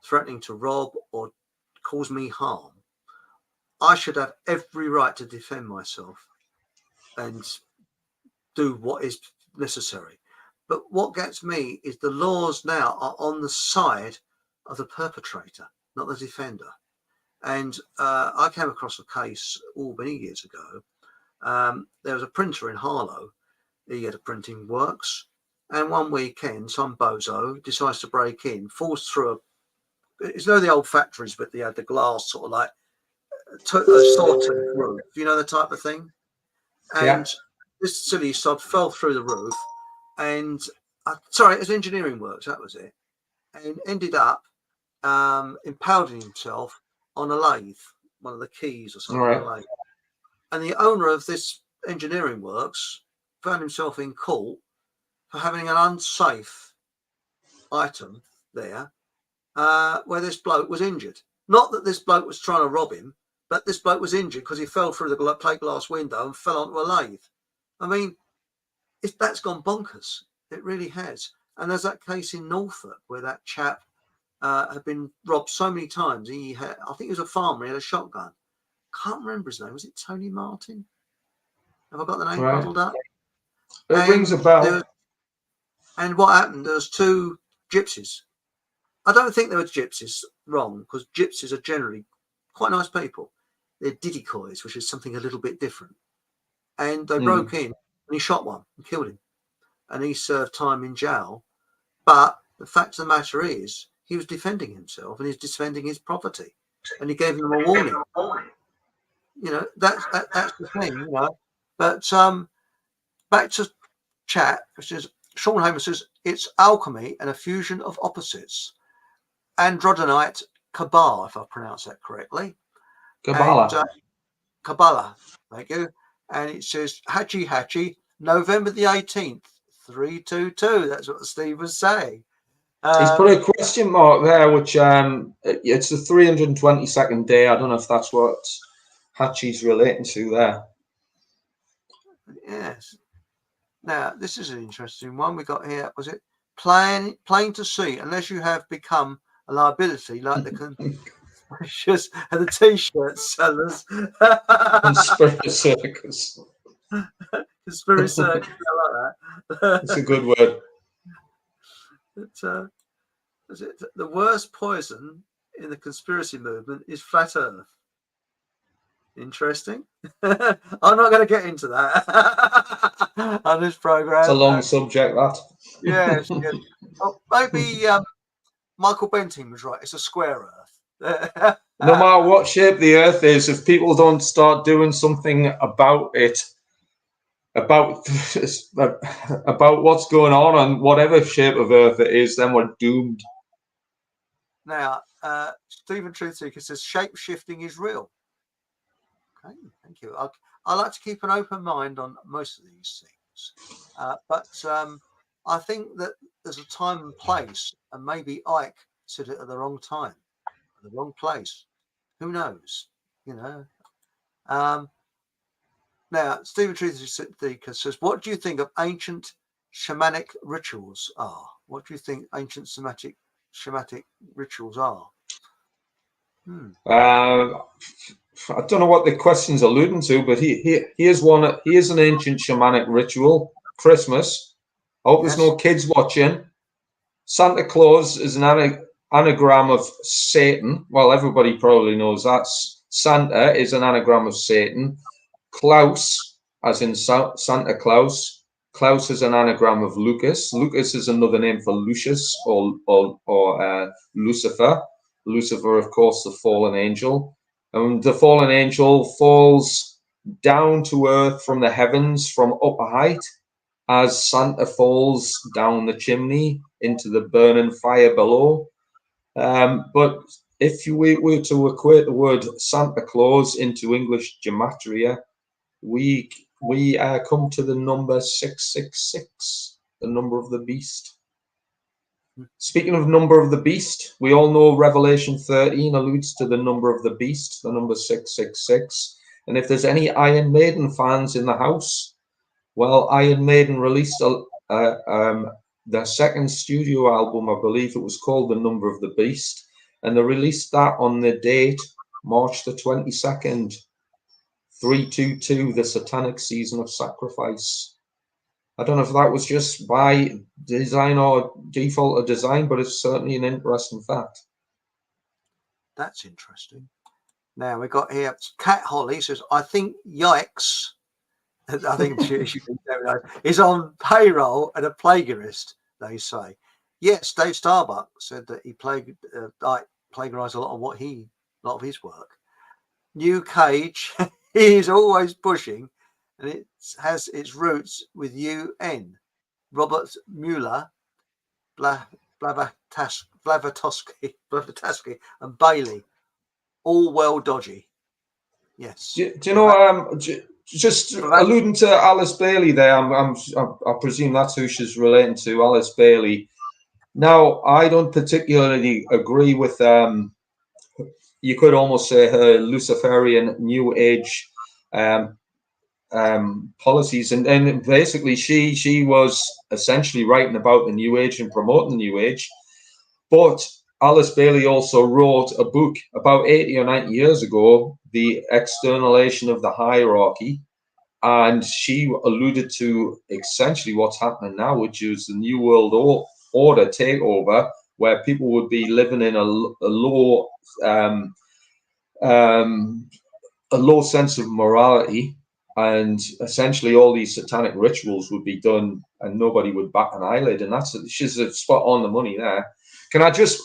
threatening to rob or cause me harm, I should have every right to defend myself and do what is necessary. But what gets me is the laws now are on the side of the perpetrator, not the defender. And I came across a case many years ago. There was a printer in Harlow. He had a printing works, and one weekend some bozo decides to break in, falls through the old factories, but they had the glass sort of like sawtooth roof, the type of thing. And this silly sod fell through the roof, and it was engineering works, that was it, and ended up impaling himself on a lathe, one of the keys or something. Right. And the owner of this engineering works found himself in court for having an unsafe item there, where this bloke was injured. Not that this bloke was trying to rob him, but this bloke was injured because he fell through the plate glass window and fell onto a lathe. I mean, that's gone bonkers. It really has. And there's that case in Norfolk where that chap had been robbed so many times. I think he was a farmer. He had a shotgun. Can't remember his name. Was it Tony Martin? Have I got the name muddled up? It rings a bell. And what happened? There was two gypsies. I don't think they were gypsies, wrong, because gypsies are generally quite nice people. They're diddycoys, which is something a little bit different. And they broke in, and he shot one and killed him. And he served time in jail. But the fact of the matter is, he was defending himself and he's defending his property. And he gave them a warning. That's the thing, But back to chat, which is Sean Hamer says, it's alchemy and a fusion of opposites. Androdonite Kabbalah, if I pronounce that correctly. Kabbalah. Kabbalah, thank you. And it says, Hachi, November the 18th, 322. That's what Steve was saying. He's put a question mark there, which it's the 322nd day. I don't know if that's what Hachi's relating to there. Yes. Now, this is an interesting one we got here. Was it plain to see, unless you have become a liability like the conspicuous and the t-shirt sellers. Conspiracy circus. Conspiracy circus, I like that. It's a good word. The worst poison in the conspiracy movement is flat Earth. Interesting. I'm not going to get into that on this program. It's a long subject, that. Yes. Well, maybe Michael Benting was right. It's a square Earth. No matter what shape the Earth is, if people don't start doing something about it, about what's going on and whatever shape of Earth it is, then we're doomed. Now, Stephen Truthseeker says shape shifting is real. Okay, thank you. I like to keep an open mind on most of these things, but I think that there's a time and place, and maybe Ike said it at the wrong time, the wrong place. Who knows? You know. Now, Stephen Truth says, "What do you think of ancient shamanic rituals are? What do you think ancient shamanic rituals are?" I don't know what the question's alluding to, but here's one. Here's an ancient shamanic ritual. Christmas. I hope there's no kids watching. Santa Claus is an anagram of Satan. Well, everybody probably knows that. Santa is an anagram of Satan. Klaus, as in Santa Claus. Klaus is an anagram of Lucas. Lucas is another name for Lucius or Lucifer. Lucifer, of course, the fallen angel. And the fallen angel falls down to earth from the heavens from up a height as Santa falls down the chimney into the burning fire below. But if we were to equate the word Santa Claus into English gematria, we come to the number 666, the number of the beast. Speaking of number of the beast, we all know Revelation 13 alludes to the number of the beast, the number 666. And if there's any Iron Maiden fans in the house, well, Iron Maiden released their second studio album, I believe it was called The Number of the Beast, and they released that on the date, March the 22nd, 322, the Satanic Season of Sacrifice. I don't know if that was just by design or default of design, but it's certainly an interesting fact. That's interesting. Now we got here, Cat Holly says, "I think yikes." I think is on payroll and a plagiarist, they say. Yes, Dave Starbuck said that he plagiarized a lot of his work. New Cage, he is always pushing, and it has its roots with UN. Robert Mueller, Blavatowski, and Bailey, all well dodgy. Yes. Do you know? Just alluding to Alice Bailey there, I presume that's who she's relating to, Alice Bailey. Now, I don't particularly agree with, you could almost say, her Luciferian New Age policies. And basically, she was essentially writing about the New Age and promoting the New Age. But Alice Bailey also wrote a book about 80 or 90 years ago, The Externalization of the Hierarchy. And she alluded to essentially what's happening now, which is the New World Order takeover, where people would be living in a low sense of morality. And essentially all these satanic rituals would be done and nobody would bat an eyelid. And she's a spot on the money there. Can I just,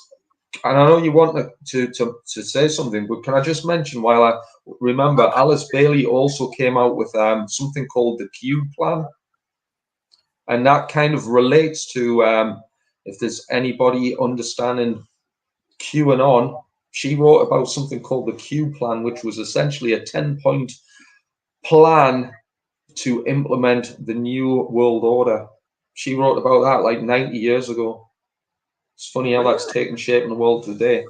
and I know you want to say something, but can I just mention, while I remember, Alice Bailey also came out with something called the Q Plan. And that kind of relates to, if there's anybody understanding QAnon, she wrote about something called the Q Plan, which was essentially a 10-point plan to implement the New World Order. She wrote about that like 90 years ago. It's funny how that's taken shape in the world today.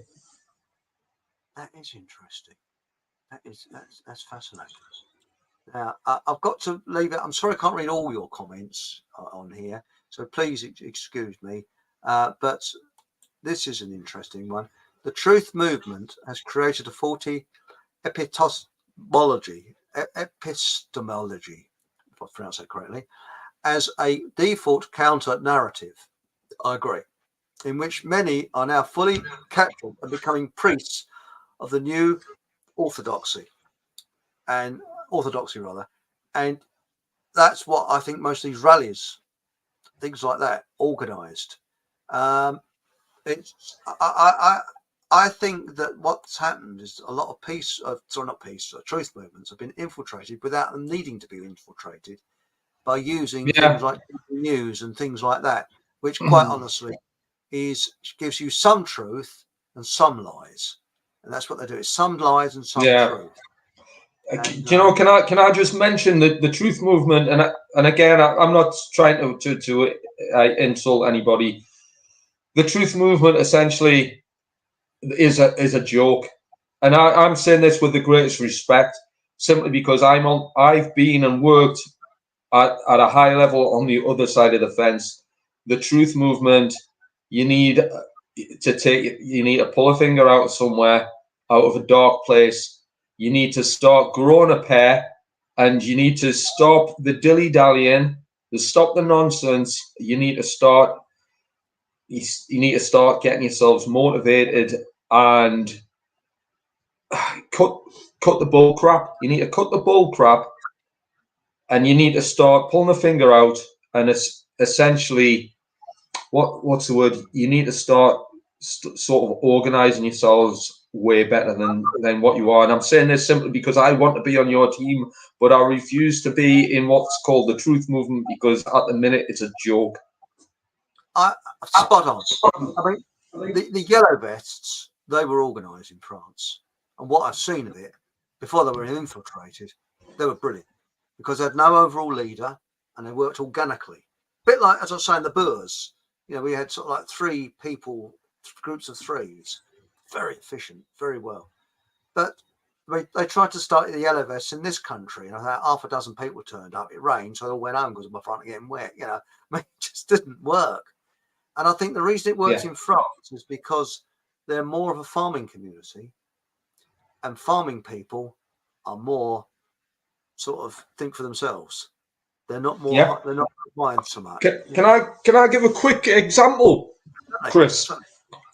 That is interesting. That's fascinating. Now, I've got to leave it. I'm sorry I can't read all your comments on here, so please excuse me. But this is an interesting one. The Truth Movement has created a faulty epistemology, if I pronounce that correctly, as a default counter-narrative. I agree. In which many are now fully captured and becoming priests of the new orthodoxy, and that's what I think most of these rallies, things like that, organised. I think that what's happened is a lot of truth movements have been infiltrated without them needing to be infiltrated by using things like news and things like that, which quite honestly gives you some truth and some lies, and that's what they do. It's some lies and some truth. And Do you know? Can I just mention the truth movement? And again, I'm not trying to insult anybody. The truth movement essentially is a joke, and I'm saying this with the greatest respect, simply because I've been and worked at a high level on the other side of the fence. The truth movement, you need to pull a finger out of somewhere, out of a dark place. You need to start growing a pair, and you need to stop the dilly-dallying, to stop the nonsense. You need to start getting yourselves motivated and cut the bull crap. You need to cut the bull crap, and you need to start pulling the finger out. And it's essentially what's the word? You need to start sort of organizing yourselves way better than what you are. And I'm saying this simply because I want to be on your team, but I refuse to be in what's called the truth movement, because at the minute it's a joke. Spot on. I mean, the yellow vests, they were organised in France, and what I've seen of it before they were infiltrated, they were brilliant because they had no overall leader and they worked organically. A bit like, as I was saying, the Boers. You know, we had sort of like 3 people, groups of 3s, very efficient, very well. But they tried to start the yellow vests in this country, and I had half a dozen people turned up. It rained, so they all went home because my front getting wet. You know, I mean, it just didn't work. And I think the reason it works in France is because they're more of a farming community, and farming people are more sort of think for themselves. They're not more. Yeah. They're not mind so much. Can I give a quick example, Chris?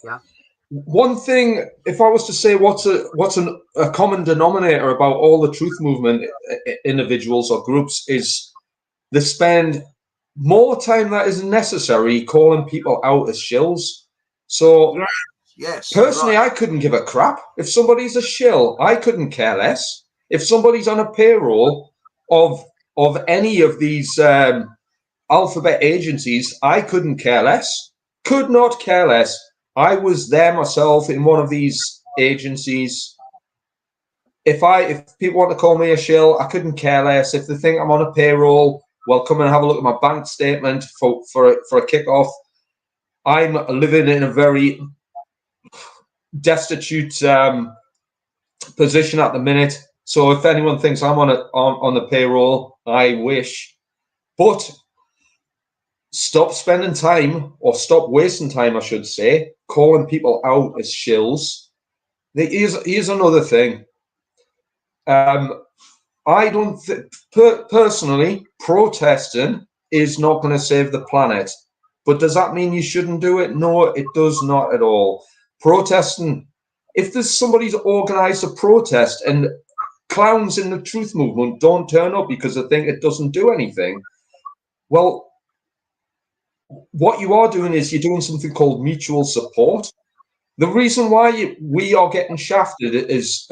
Yeah. One thing, if I was to say what's a common denominator about all the truth movement individuals or groups, is they spend more time that is necessary calling people out as shills. So yes, personally, I couldn't give a crap if somebody's a shill. I couldn't care less if somebody's on a payroll of any of these alphabet agencies. I couldn't care less. Could not care less. I was there myself in one of these agencies. If people want to call me a shill, I couldn't care less. If they think I'm on a payroll, well, come and have a look at my bank statement for a kickoff. I'm living in a very destitute position at the minute. So if anyone thinks I'm on the payroll, I wish. But stop spending time, or stop wasting time, I should say, calling people out as shills. Here's another thing. I don't personally, protesting is not going to save the planet. But does that mean you shouldn't do it? No, it does not at all. Protesting, if there's somebody's organised a protest and clowns in the truth movement don't turn up because they think it doesn't do anything, well, what you are doing is you're doing something called mutual support. The reason why we are getting shafted as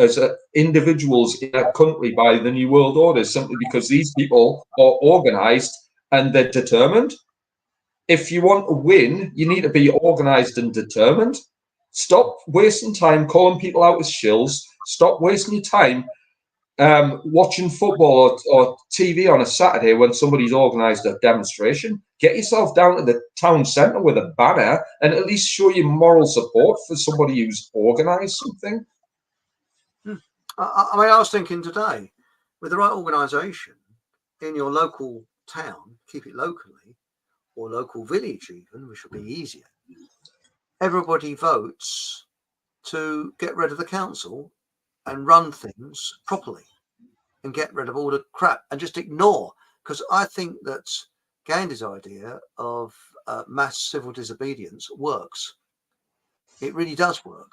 individuals in a country by the New World Order is simply because these people are organised and they're determined. If you want to win, you need to be organised and determined. Stop wasting time calling people out as shills. Stop wasting your time watching football or TV on a Saturday when somebody's organised a demonstration. Get yourself down to the town centre with a banner and at least show your moral support for somebody who's organised something. I mean, I was thinking today, with the right organisation in your local town, keep it locally, or local village even, which would be easier. Everybody votes to get rid of the council and run things properly and get rid of all the crap and just ignore. Because I think that Gandhi's idea of mass civil disobedience works. It really does work.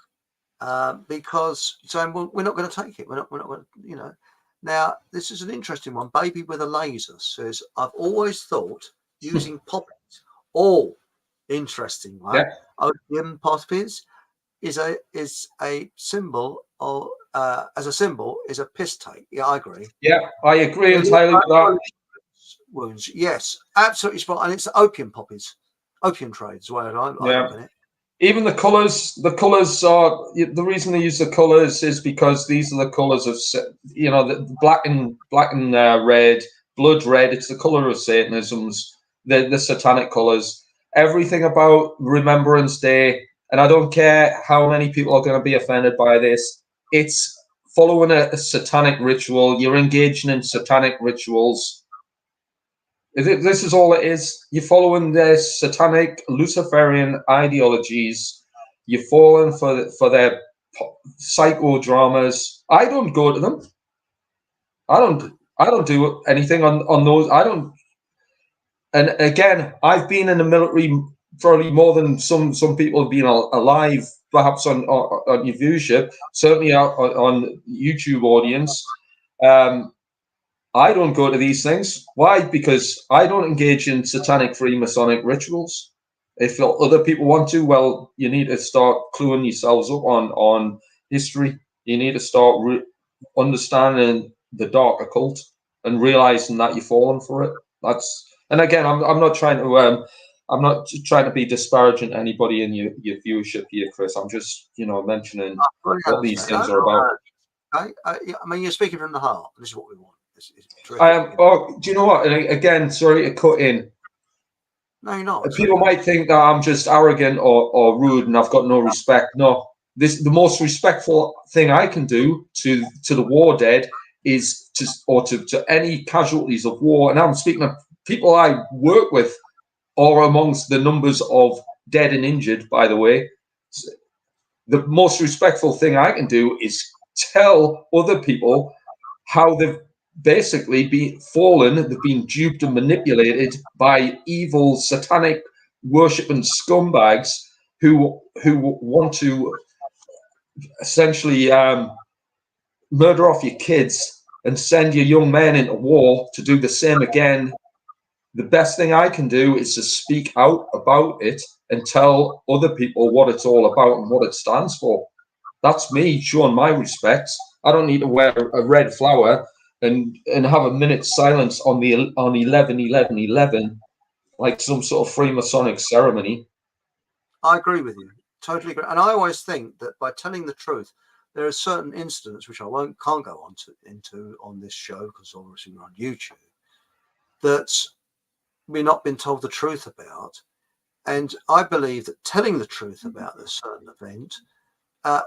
Because saying, well, we're not going to take it. We're not going to, you know. Now, this is an interesting one. Baby with a Laser says, I've always thought using poppies, interesting one. Yeah. Opium poppies is a symbol of, as a symbol, is a piss take. Yeah, I agree. Yeah, I agree entirely with that. Wounds, yes, absolutely spot. And it's opium poppies, opium trades. Well, I look at it. Even the colors are the reason they use the colors is because these are the colors of, the black and red, blood red. It's the color of Satanism's, the satanic colors. Everything about Remembrance Day, and I don't care how many people are going to be offended by this. It's following a satanic ritual. You're engaging in satanic rituals. This is all it is. You're following their satanic Luciferian ideologies. You're falling for their psychodramas. I don't go to them. I don't do anything on those. I don't. And again, I've been in the military probably more than some people have been alive, perhaps on your viewership. Certainly on YouTube audience. I don't go to these things. Why? Because I don't engage in satanic Freemasonic rituals. If other people want to, well, you need to start cluing yourselves up on history. You need to start understanding the dark occult and realizing that you're falling for it. And again, I'm not trying to be disparaging to anybody in your viewership here, Chris. I'm just mentioning what these things are about. I mean, you're speaking from the heart. This is what we want. I am. Oh, do you know what? And again, sorry to cut in. No, you're not. People might think that I'm just arrogant or rude and I've got no respect. No, the most respectful thing I can do to the war dead is to any casualties of war. And I'm speaking of people I work with, or amongst the numbers of dead and injured. By the way, the most respectful thing I can do is tell other people how they've basically they've been duped and manipulated by evil, satanic, worshipping scumbags who want to essentially murder off your kids and send your young men into war to do the same again. The best thing I can do is to speak out about it and tell other people what it's all about and what it stands for. That's me showing my respects. I don't need to wear a red flower and have a minute's silence on 11/11/11 like some sort of Freemasonic ceremony. I agree with you, totally agree. And I always think that by telling the truth, there are certain incidents which I can't go into on this show because obviously we're on YouTube, that we've not been told the truth about. And I believe that telling the truth about a certain event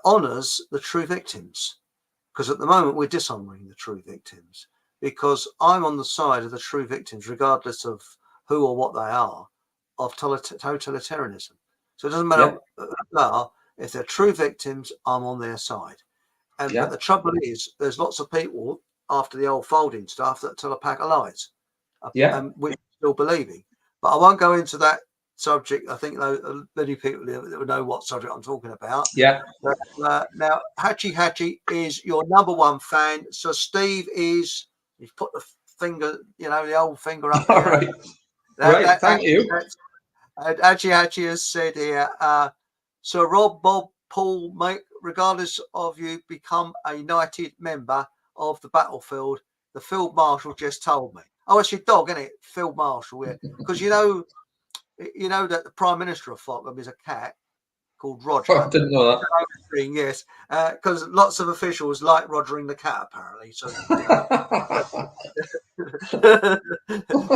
honours the true victims. Because at the moment we're dishonouring the true victims, because I'm on the side of the true victims, regardless of who or what they are, of totalitarianism. So it doesn't matter who they are. If they're true victims, I'm on their side. But the trouble is, there's lots of people after the old folding stuff that tell a pack of lies. And we're still believing. But I won't go into that subject. I think many people know what subject I'm talking about. Now, Hatchie is your number one fan. So Steve he's put the finger, the old finger up there. All right. Right. Thank you. Hatchie has said here, Sir Rob, Bob, Paul, mate, regardless of you become a united member of the battlefield, the Field Marshal just told me. Oh, it's your dog, isn't it? Field Marshal, yeah. Because you know that the Prime Minister of Falkland is a cat called Roger. I didn't know that. Yes, because lots of officials like Rogering the cat, apparently. So,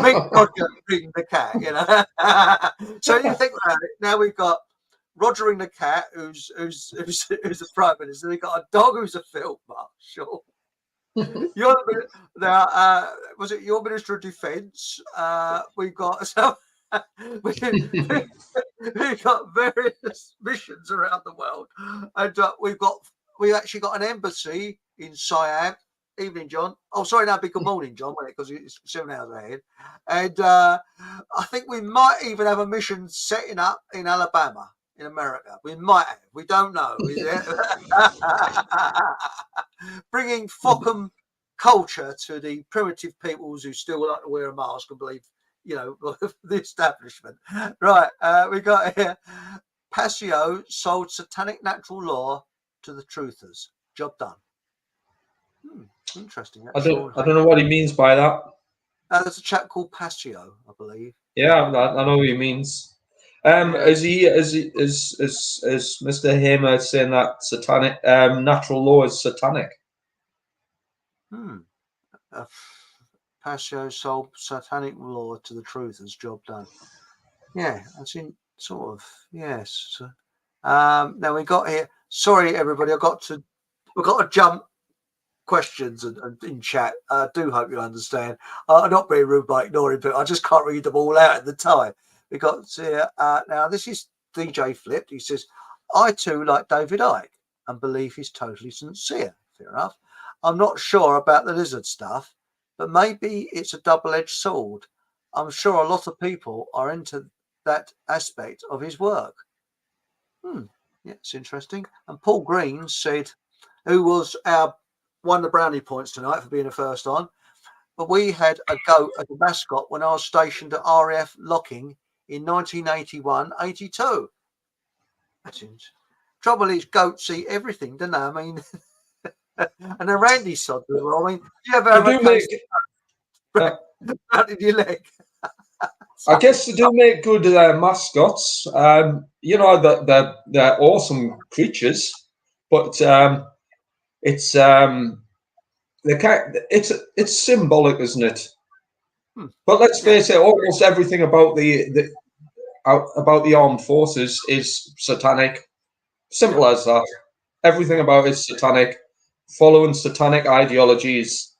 big Roger being the cat, So you think about it. Now we've got Rogering the cat, who's the Prime Minister. We've got a dog who's a Field Marshal. Was it your Minister of Defence? We've got we've got various missions around the world, and we've actually got an embassy in Siam. Evening, John. Oh, sorry, no, good morning, John, because it's 7 hours ahead. And I think we might even have a mission setting up in Alabama, in America. We might have. We don't know. Bringing Fockham culture to the primitive peoples who still like to wear a mask and believe, the establishment. Right. We got here. Passio sold satanic natural law to the truthers. Job done. Interesting. I don't know what he means by that. There's a chap called Passio, I believe. Yeah, I know what he means. Is Mr. Hamer saying that satanic natural law is satanic? Passio sold satanic law to the truth as job done. Yeah, that's in sort of, yes. Now we got here. Sorry, everybody. We've got to jump questions and in chat. I do hope you understand. I'm not being rude by ignoring people. I just can't read them all out at the time. We got here. Now this is DJ Flipped. He says, I too like David Icke and believe he's totally sincere. Fair enough. I'm not sure about the lizard stuff, but maybe it's a double-edged sword. I'm sure a lot of people are into that aspect of his work. Yeah, it's interesting. And Paul Green said, who was won the brownie points tonight for being the first on, but we had a goat as a mascot when I was stationed at RAF Locking in 1981-82. Trouble is, goats eat everything, don't they? I mean, and a randy sod as well. I mean, do you ever have a case in your leg? I guess they do make good mascots. You know, they're awesome creatures, but it's symbolic, isn't it? But let's face it, almost everything about the armed forces is satanic. Simple as that. Everything about it is satanic, following satanic ideologies,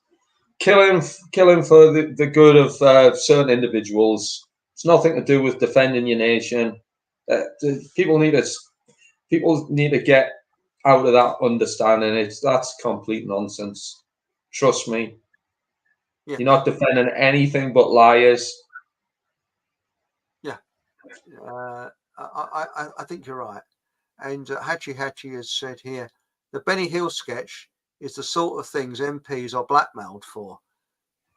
killing for the good of certain individuals. It's nothing to do with defending your nation. People need to get out of that understanding. That's complete nonsense. Trust me. You're not defending anything but liars. Yeah. I think you're right. And Hatchie has said here, the Benny Hill sketch is the sort of things MPs are blackmailed for.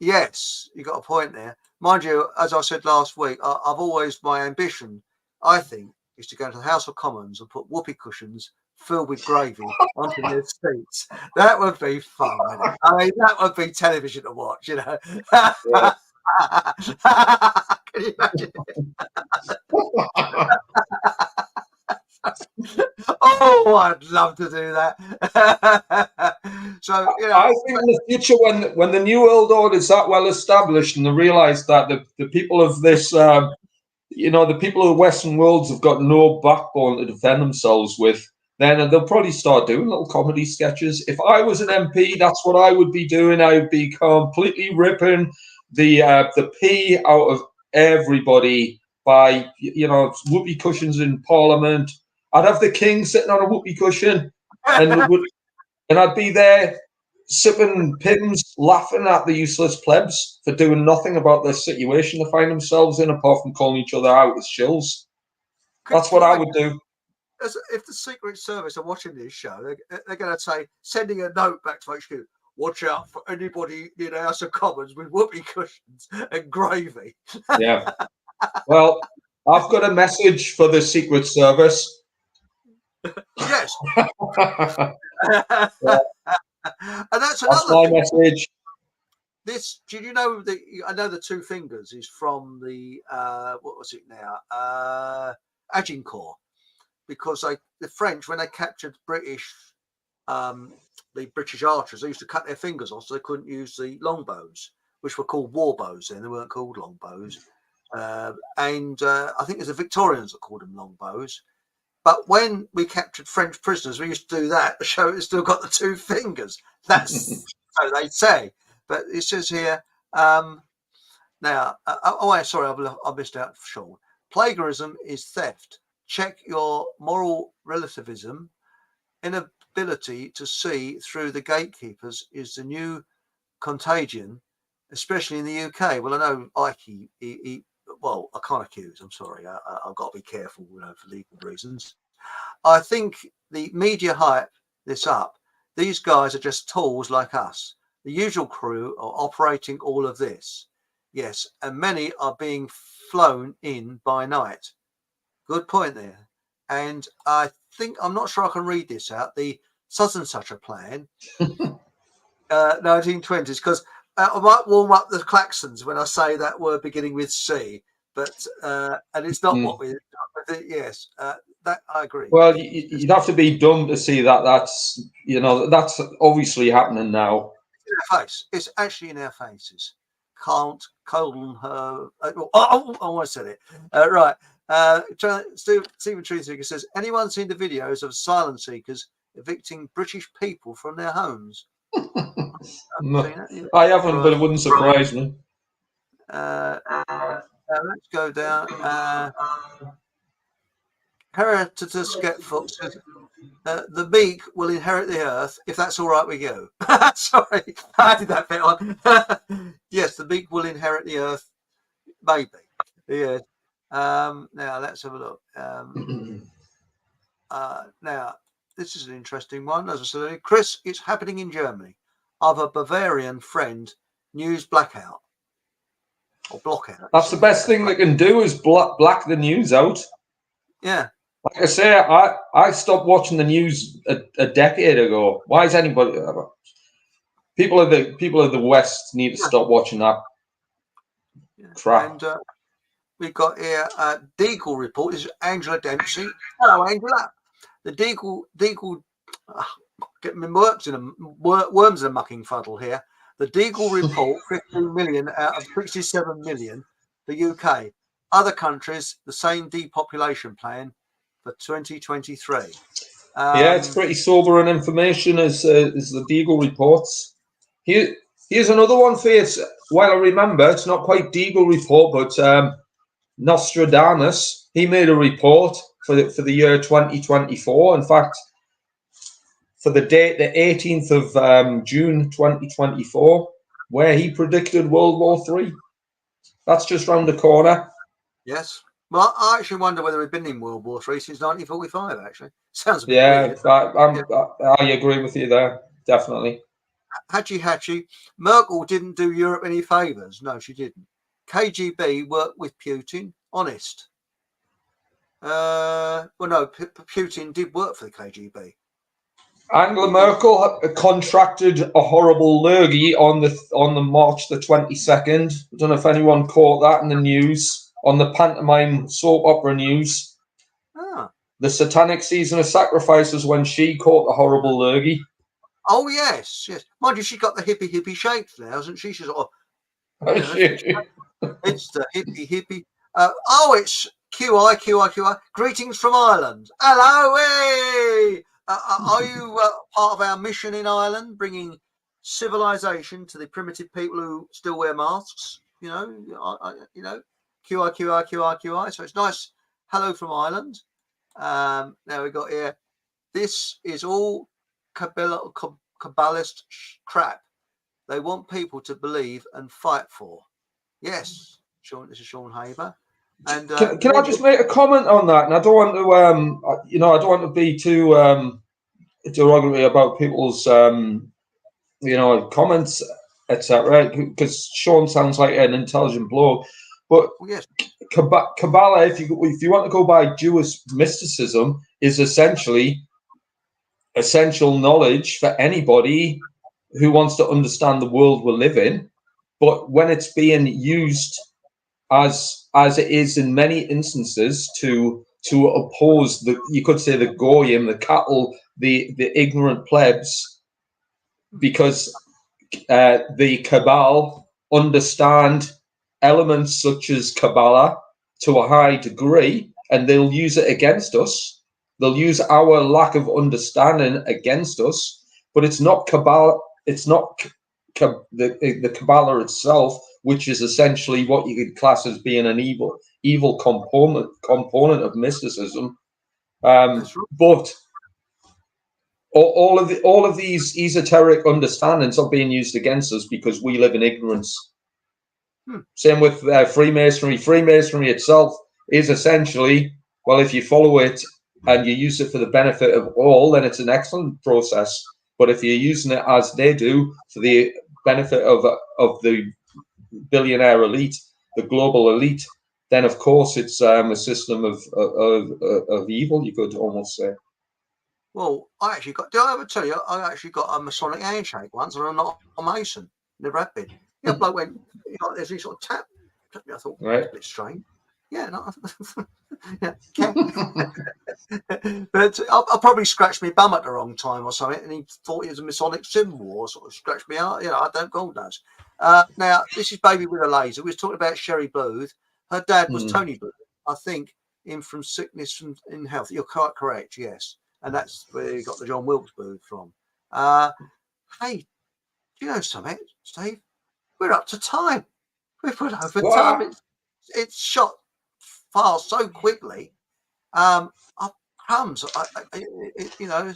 Yes, you got a point there. Mind you, as I said last week, my ambition, I think, is to go to the House of Commons and put whoopee cushions filled with gravy onto their seats. That would be fun, wouldn't it? I mean, that would be television to watch, you know. Yeah. Can you imagine it? Oh, I'd love to do that. So, you know, I think in the future, when the new world order is that well established, and they realise that the people of this, the people of the Western worlds have got no backbone to defend themselves with, then they'll probably start doing little comedy sketches. If I was an MP, that's what I would be doing. I would be completely ripping the pee out of everybody by whoopee cushions in Parliament. I'd have the king sitting on a whoopee cushion, and I'd be there sipping Pims, laughing at the useless plebs for doing nothing about the situation they find themselves in, apart from calling each other out as shills. That's what I would do. If the Secret Service are watching this show, they're going to say, sending a note back to HQ, watch out for anybody in the House of Commons with whoopee cushions and gravy. Yeah. Well, I've got a message for the Secret Service. Yes. And that's my message. Did you know that? I know the two fingers is from the what was it now? Agincourt, because the French, when they captured the British archers, they used to cut their fingers off so they couldn't use the longbows, which were called war bows then. They weren't called longbows. And I think it's the Victorians that called them longbows. But when we captured French prisoners, we used to do that to show it's still got the two fingers. That's so they say. But it says here, now, sorry, I missed out, Sean. Plagiarism is theft. Check your moral relativism. Inability to see through the gatekeepers is the new contagion, especially in the UK. Well, I know Ike, well, I can't accuse. I'm sorry. I've got to be careful, for legal reasons. I think the media hype this up. These guys are just tools like us. The usual crew are operating all of this. Yes, and many are being flown in by night. Good point there. And I think, I'm not sure I can read this out, the such and such a plan, 1920s, because I might warm up the klaxons when I say that word beginning with C, but and it's not what we're Yes, that I agree. Well, you'd have to be dumb to see that. That's that's obviously happening now. In our face. It's actually in our faces. Can't colon her. I almost said it. Right. Stephen Truthseeker says, anyone seen the videos of asylum seekers evicting British people from their homes? No, I haven't, but it wouldn't surprise me. Let's go down. Herodotus Getfoot says, the meek will inherit the earth if that's all right with you. Sorry, I did that bit on. Yes, the meek will inherit the earth. Maybe. Yes. Now let's have a look. Now this is an interesting one. As I said, Chris, it's happening in Germany. I have a Bavarian friend. News blackout or blockout. That's the best thing they can do is black the news out. Yeah. Like I say, I stopped watching the news a decade ago. Why is anybody? People of the West need to stop watching that crap. And we've got here Deagle report. This is Angela Dempsey. Hello, Angela. The Deagle get my worms in a mucking fuddle here. The Deagle report: 15 million out of 67 million for UK. Other countries, the same depopulation plan for 2023. Yeah, it's pretty sobering information as the Deagle reports. Here's another one for you. Well, I remember it's not quite Deagle report, but Nostradamus. He made a report for the year 2024. In fact, for the date, the 18th of June 2024, where he predicted World War III. That's just round the corner. Yes. Well, I actually wonder whether we've been in World War III since 1945, actually. Sounds a bit weird. I agree with you there, definitely. Hatchy. Merkel didn't do Europe any favours. No, she didn't. KGB worked with Putin. Honest. Well, no, Putin did work for the KGB. Angela Merkel contracted a horrible lurgy on the March the 22nd. I don't know if anyone caught that in the news, on the pantomime soap opera news. The satanic season of sacrifices when she caught the horrible lurgy. Oh yes. Mind you, she got the hippie shapes now, hasn't she? She's sort of, it's the hippie. It's QI. Greetings from Ireland. Hello, hey. Are you part of our mission in Ireland, bringing civilization to the primitive people who still wear masks? QI. So it's nice. Hello from Ireland. Now we got here. This is all Kabbalist crap. They want people to believe and fight for. Yes, Sean. This is Sean Haber. And can I just make a comment on that? And I don't want to, I don't want to be too derogatory about people's, comments, etc. Because Sean sounds like an intelligent bloke. But yes. Kabbalah, if you want to go by Jewish mysticism, is essentially essential knowledge for anybody who wants to understand the world we live in. But when it's being used as it is in many instances to oppose you could say the goyim, the cattle, the ignorant plebs, because the Cabal understand elements such as Kabbalah to a high degree, and they'll use it against us. They'll use our lack of understanding against us. But it's not Kabbalah. It's not the Kabbalah itself, which is essentially what you could class as being an evil component of mysticism. But all of these esoteric understandings are being used against us because we live in ignorance. Same with Freemasonry. Freemasonry itself is essentially, well, if you follow it and you use it for the benefit of all, then it's an excellent process. But if you're using it as they do for the benefit of the billionaire elite, the global elite, then of course it's a system of evil, you could almost say. Well, did I ever tell you, I actually got a Masonic handshake once, and I'm not a Mason. Never have been. Bloke went, there's this sort of tap me. I thought, that's a bit strange. Yeah, no, yeah, but I probably scratched my bum at the wrong time or something, and he thought it was a Masonic symbol or sort of scratched me out. You know, I don't God knows. Now this is Baby with a Laser. We was talking about Sherry Booth. Her dad was Tony Booth, I think, in From Sickness and in Health. You're quite correct, yes, and that's where you got the John Wilkes Booth from. Hey, do you know something, Steve? We're up to time. We've put over time. It's shot fast so quickly. I crumbs. You know.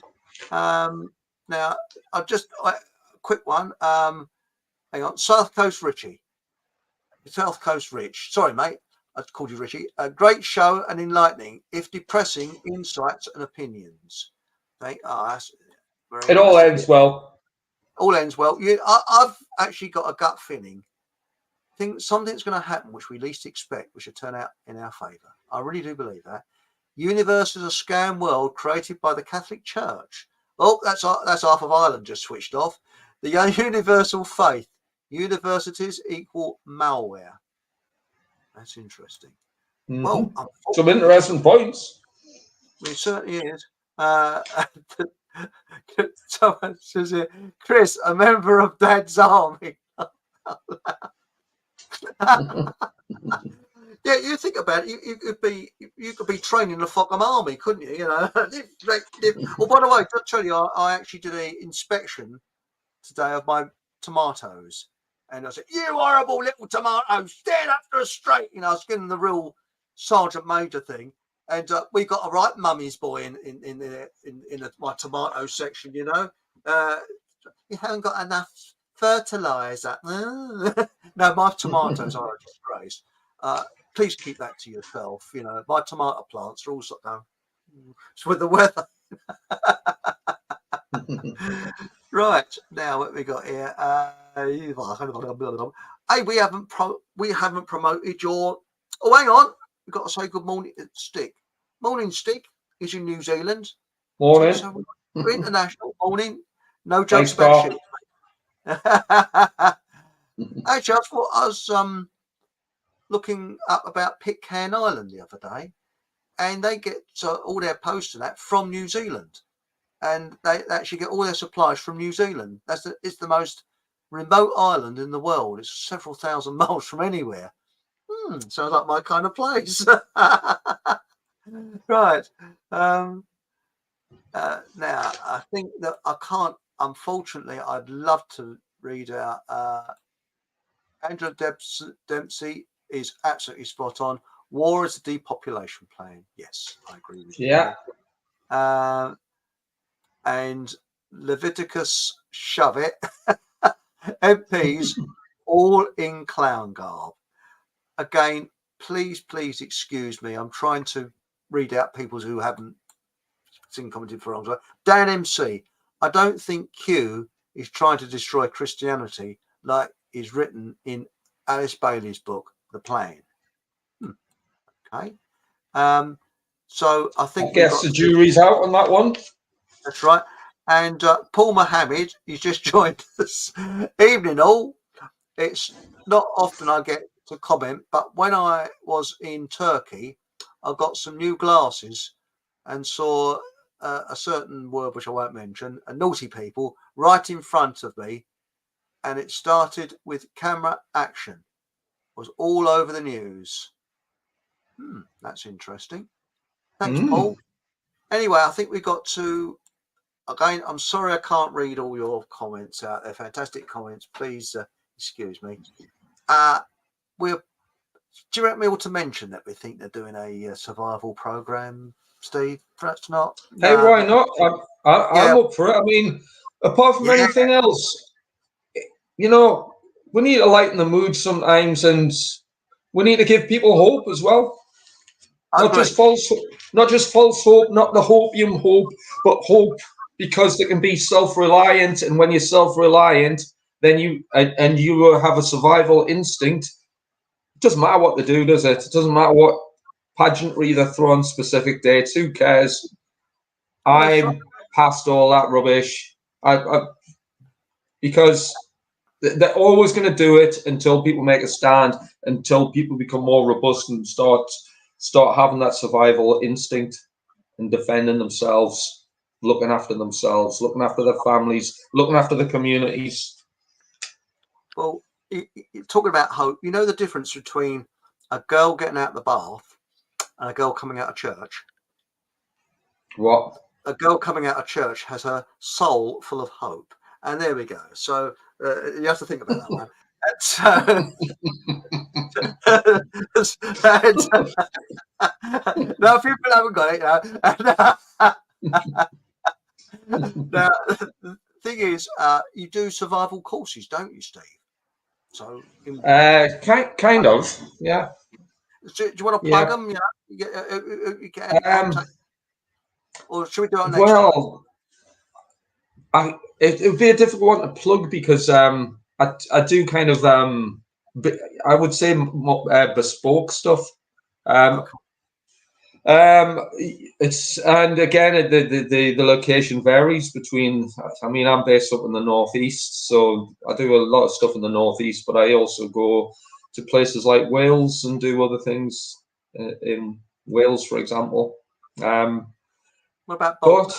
Now a quick one. Hang on. South Coast Richie. South Coast Rich. Sorry, mate. I called you Richie. A great show and enlightening, if depressing, insights and opinions. That's very It all nice. ends well. All ends well. I've actually got a gut feeling. Think something's going to happen which we least expect, which will turn out in our favour. I really do believe that. Universe is a scam world created by the Catholic Church. Oh, that's half of Ireland just switched off. The universal faith. Universities equal malware. That's interesting. Well, some interesting points. It certainly is. Someone says here, Chris, a member of Dad's army. Yeah, you think about it. You could be training the fucking army, couldn't you? You know. Oh, by the way, I'll tell you, I actually did an inspection today of my tomatoes, and I said, "You horrible little tomatoes, stand up to the straight." You know, I was getting the real sergeant major thing, and we got a right mummy's boy in my tomato section. You know, you haven't got enough fertilizer. No, my tomatoes are a disgrace. Please keep that to yourself. You know, my tomato plants are all sort of it's with the weather. Right, now what we got here? Hey, we haven't promoted your. Oh, hang on, we've got to say good morning, Stick. Morning, Stick. Is in New Zealand. Morning. So we're international. Morning. No Thanks, jokes about shit. Actually, I was looking up about Pitcairn Island the other day, and they get all their posts and that from New Zealand, and they actually get all their supplies from New Zealand. It's the most remote island in the world. It's several thousand miles from anywhere. Sounds like my kind of place. Right. Now I think that I can't. Unfortunately, I'd love to read out. Angela Dempsey is absolutely spot on. War is a depopulation plan. Yes, I agree with you. Yeah. And Leviticus shove it. MPs all in clown garb. Again, please excuse me. I'm trying to read out people who haven't seen commented for long. Dem0n1c. I don't think Q is trying to destroy Christianity like is written in Alice Bailey's book, The Plan. Okay. So I think I guess the jury's out on that one. That's right. And Paul Mohammed, he's just joined us. Evening all. It's not often I get to comment, but when I was in Turkey, I got some new glasses and saw a certain word which I won't mention, a naughty people, right in front of me. And it started with camera action. It was all over the news. That's interesting. Thanks, Paul. Anyway, I think we got to. Again, I'm sorry I can't read all your comments out there. Fantastic comments. Please excuse me. Do you reckon we ought to mention that we think they're doing a survival program, Steve? Perhaps not. Hey, why not? I'm up for it. I mean, apart from anything else, you know, we need to lighten the mood sometimes, and we need to give people hope as well. Not just false hope, not the hopium hope, but hope because they can be self-reliant. And when you're self-reliant, then you have a survival instinct. It doesn't matter what they do, does it? It doesn't matter what pageantry they throw on specific dates. Who cares? I'm past all that rubbish. Because they're always going to do it until people make a stand, until people become more robust and start having that survival instinct and defending themselves, looking after themselves, looking after their families, looking after the communities. Well, talking about hope, you know the difference between a girl getting out of the bath and a girl coming out of church? What? A girl coming out of church has her soul full of hope. And there we go. So you have to think about that one. Now, if people haven't got it, now, the thing is, you do survival courses, don't you, Steve? So, kind of, yeah. Do you want to plug them? You know, you get any contact, or should we do it next time? Well, it would be a difficult one to plug because I do kind of I would say bespoke stuff. Okay. It's, and again, the location varies between. I mean, I'm based up in the northeast, so I do a lot of stuff in the northeast, but I also go to places like Wales and do other things in Wales, for example. What about Bognor?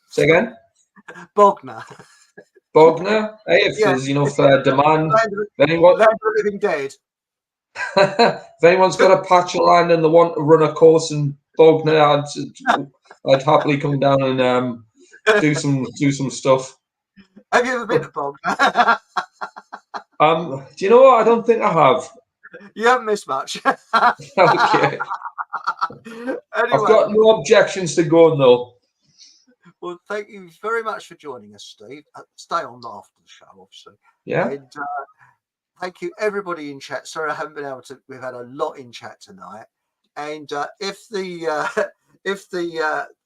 Say again? Bognor. Bognor? Hey, if there's enough demand, Land of the Living Dead. if anyone's got a patch of land and they want to run a course in Bognor, I'd happily come down and do some stuff. Have you ever been to Bognor? Do you know what? I don't think I have. You haven't missed much. Okay. Anyway, I've got no objections to going though. Well, thank you very much for joining us, Steve. Stay on after the show, obviously. Yeah. And thank you, everybody in chat. Sorry, I haven't been able to. We've had a lot in chat tonight. And if the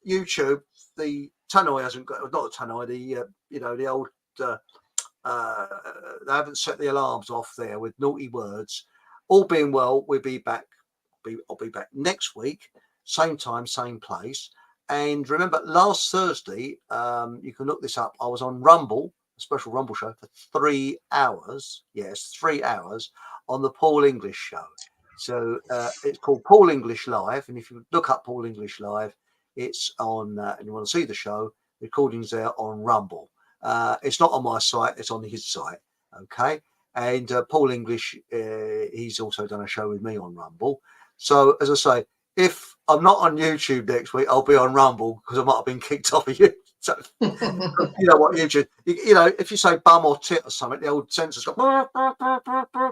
YouTube, the tannoy hasn't got, not the tannoy, the old, they haven't set the alarms off there with naughty words. All being well, we'll be back. I'll be back next week, same time, same place. And remember, last Thursday, you can look this up. I was on Rumble, a special Rumble show for 3 hours. Yes, 3 hours on the Paul English show. So it's called Paul English Live. And if you look up Paul English Live, it's on, and you want to see the show, recordings there on Rumble. It's not on my site, it's on his site. Okay. And Paul English, he's also done a show with me on Rumble. So, as I say, if I'm not on YouTube next week, I'll be on Rumble because I might have been kicked off of you. So, you know what, YouTube, you know, if you say bum or tit or something, the old censor's got.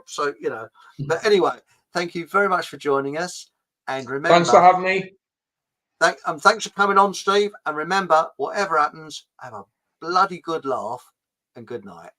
So, you know. But anyway, thank you very much for joining us. And remember. Thanks for having me. Thanks for coming on, Steve. And remember, whatever happens, have a bloody good laugh and good night.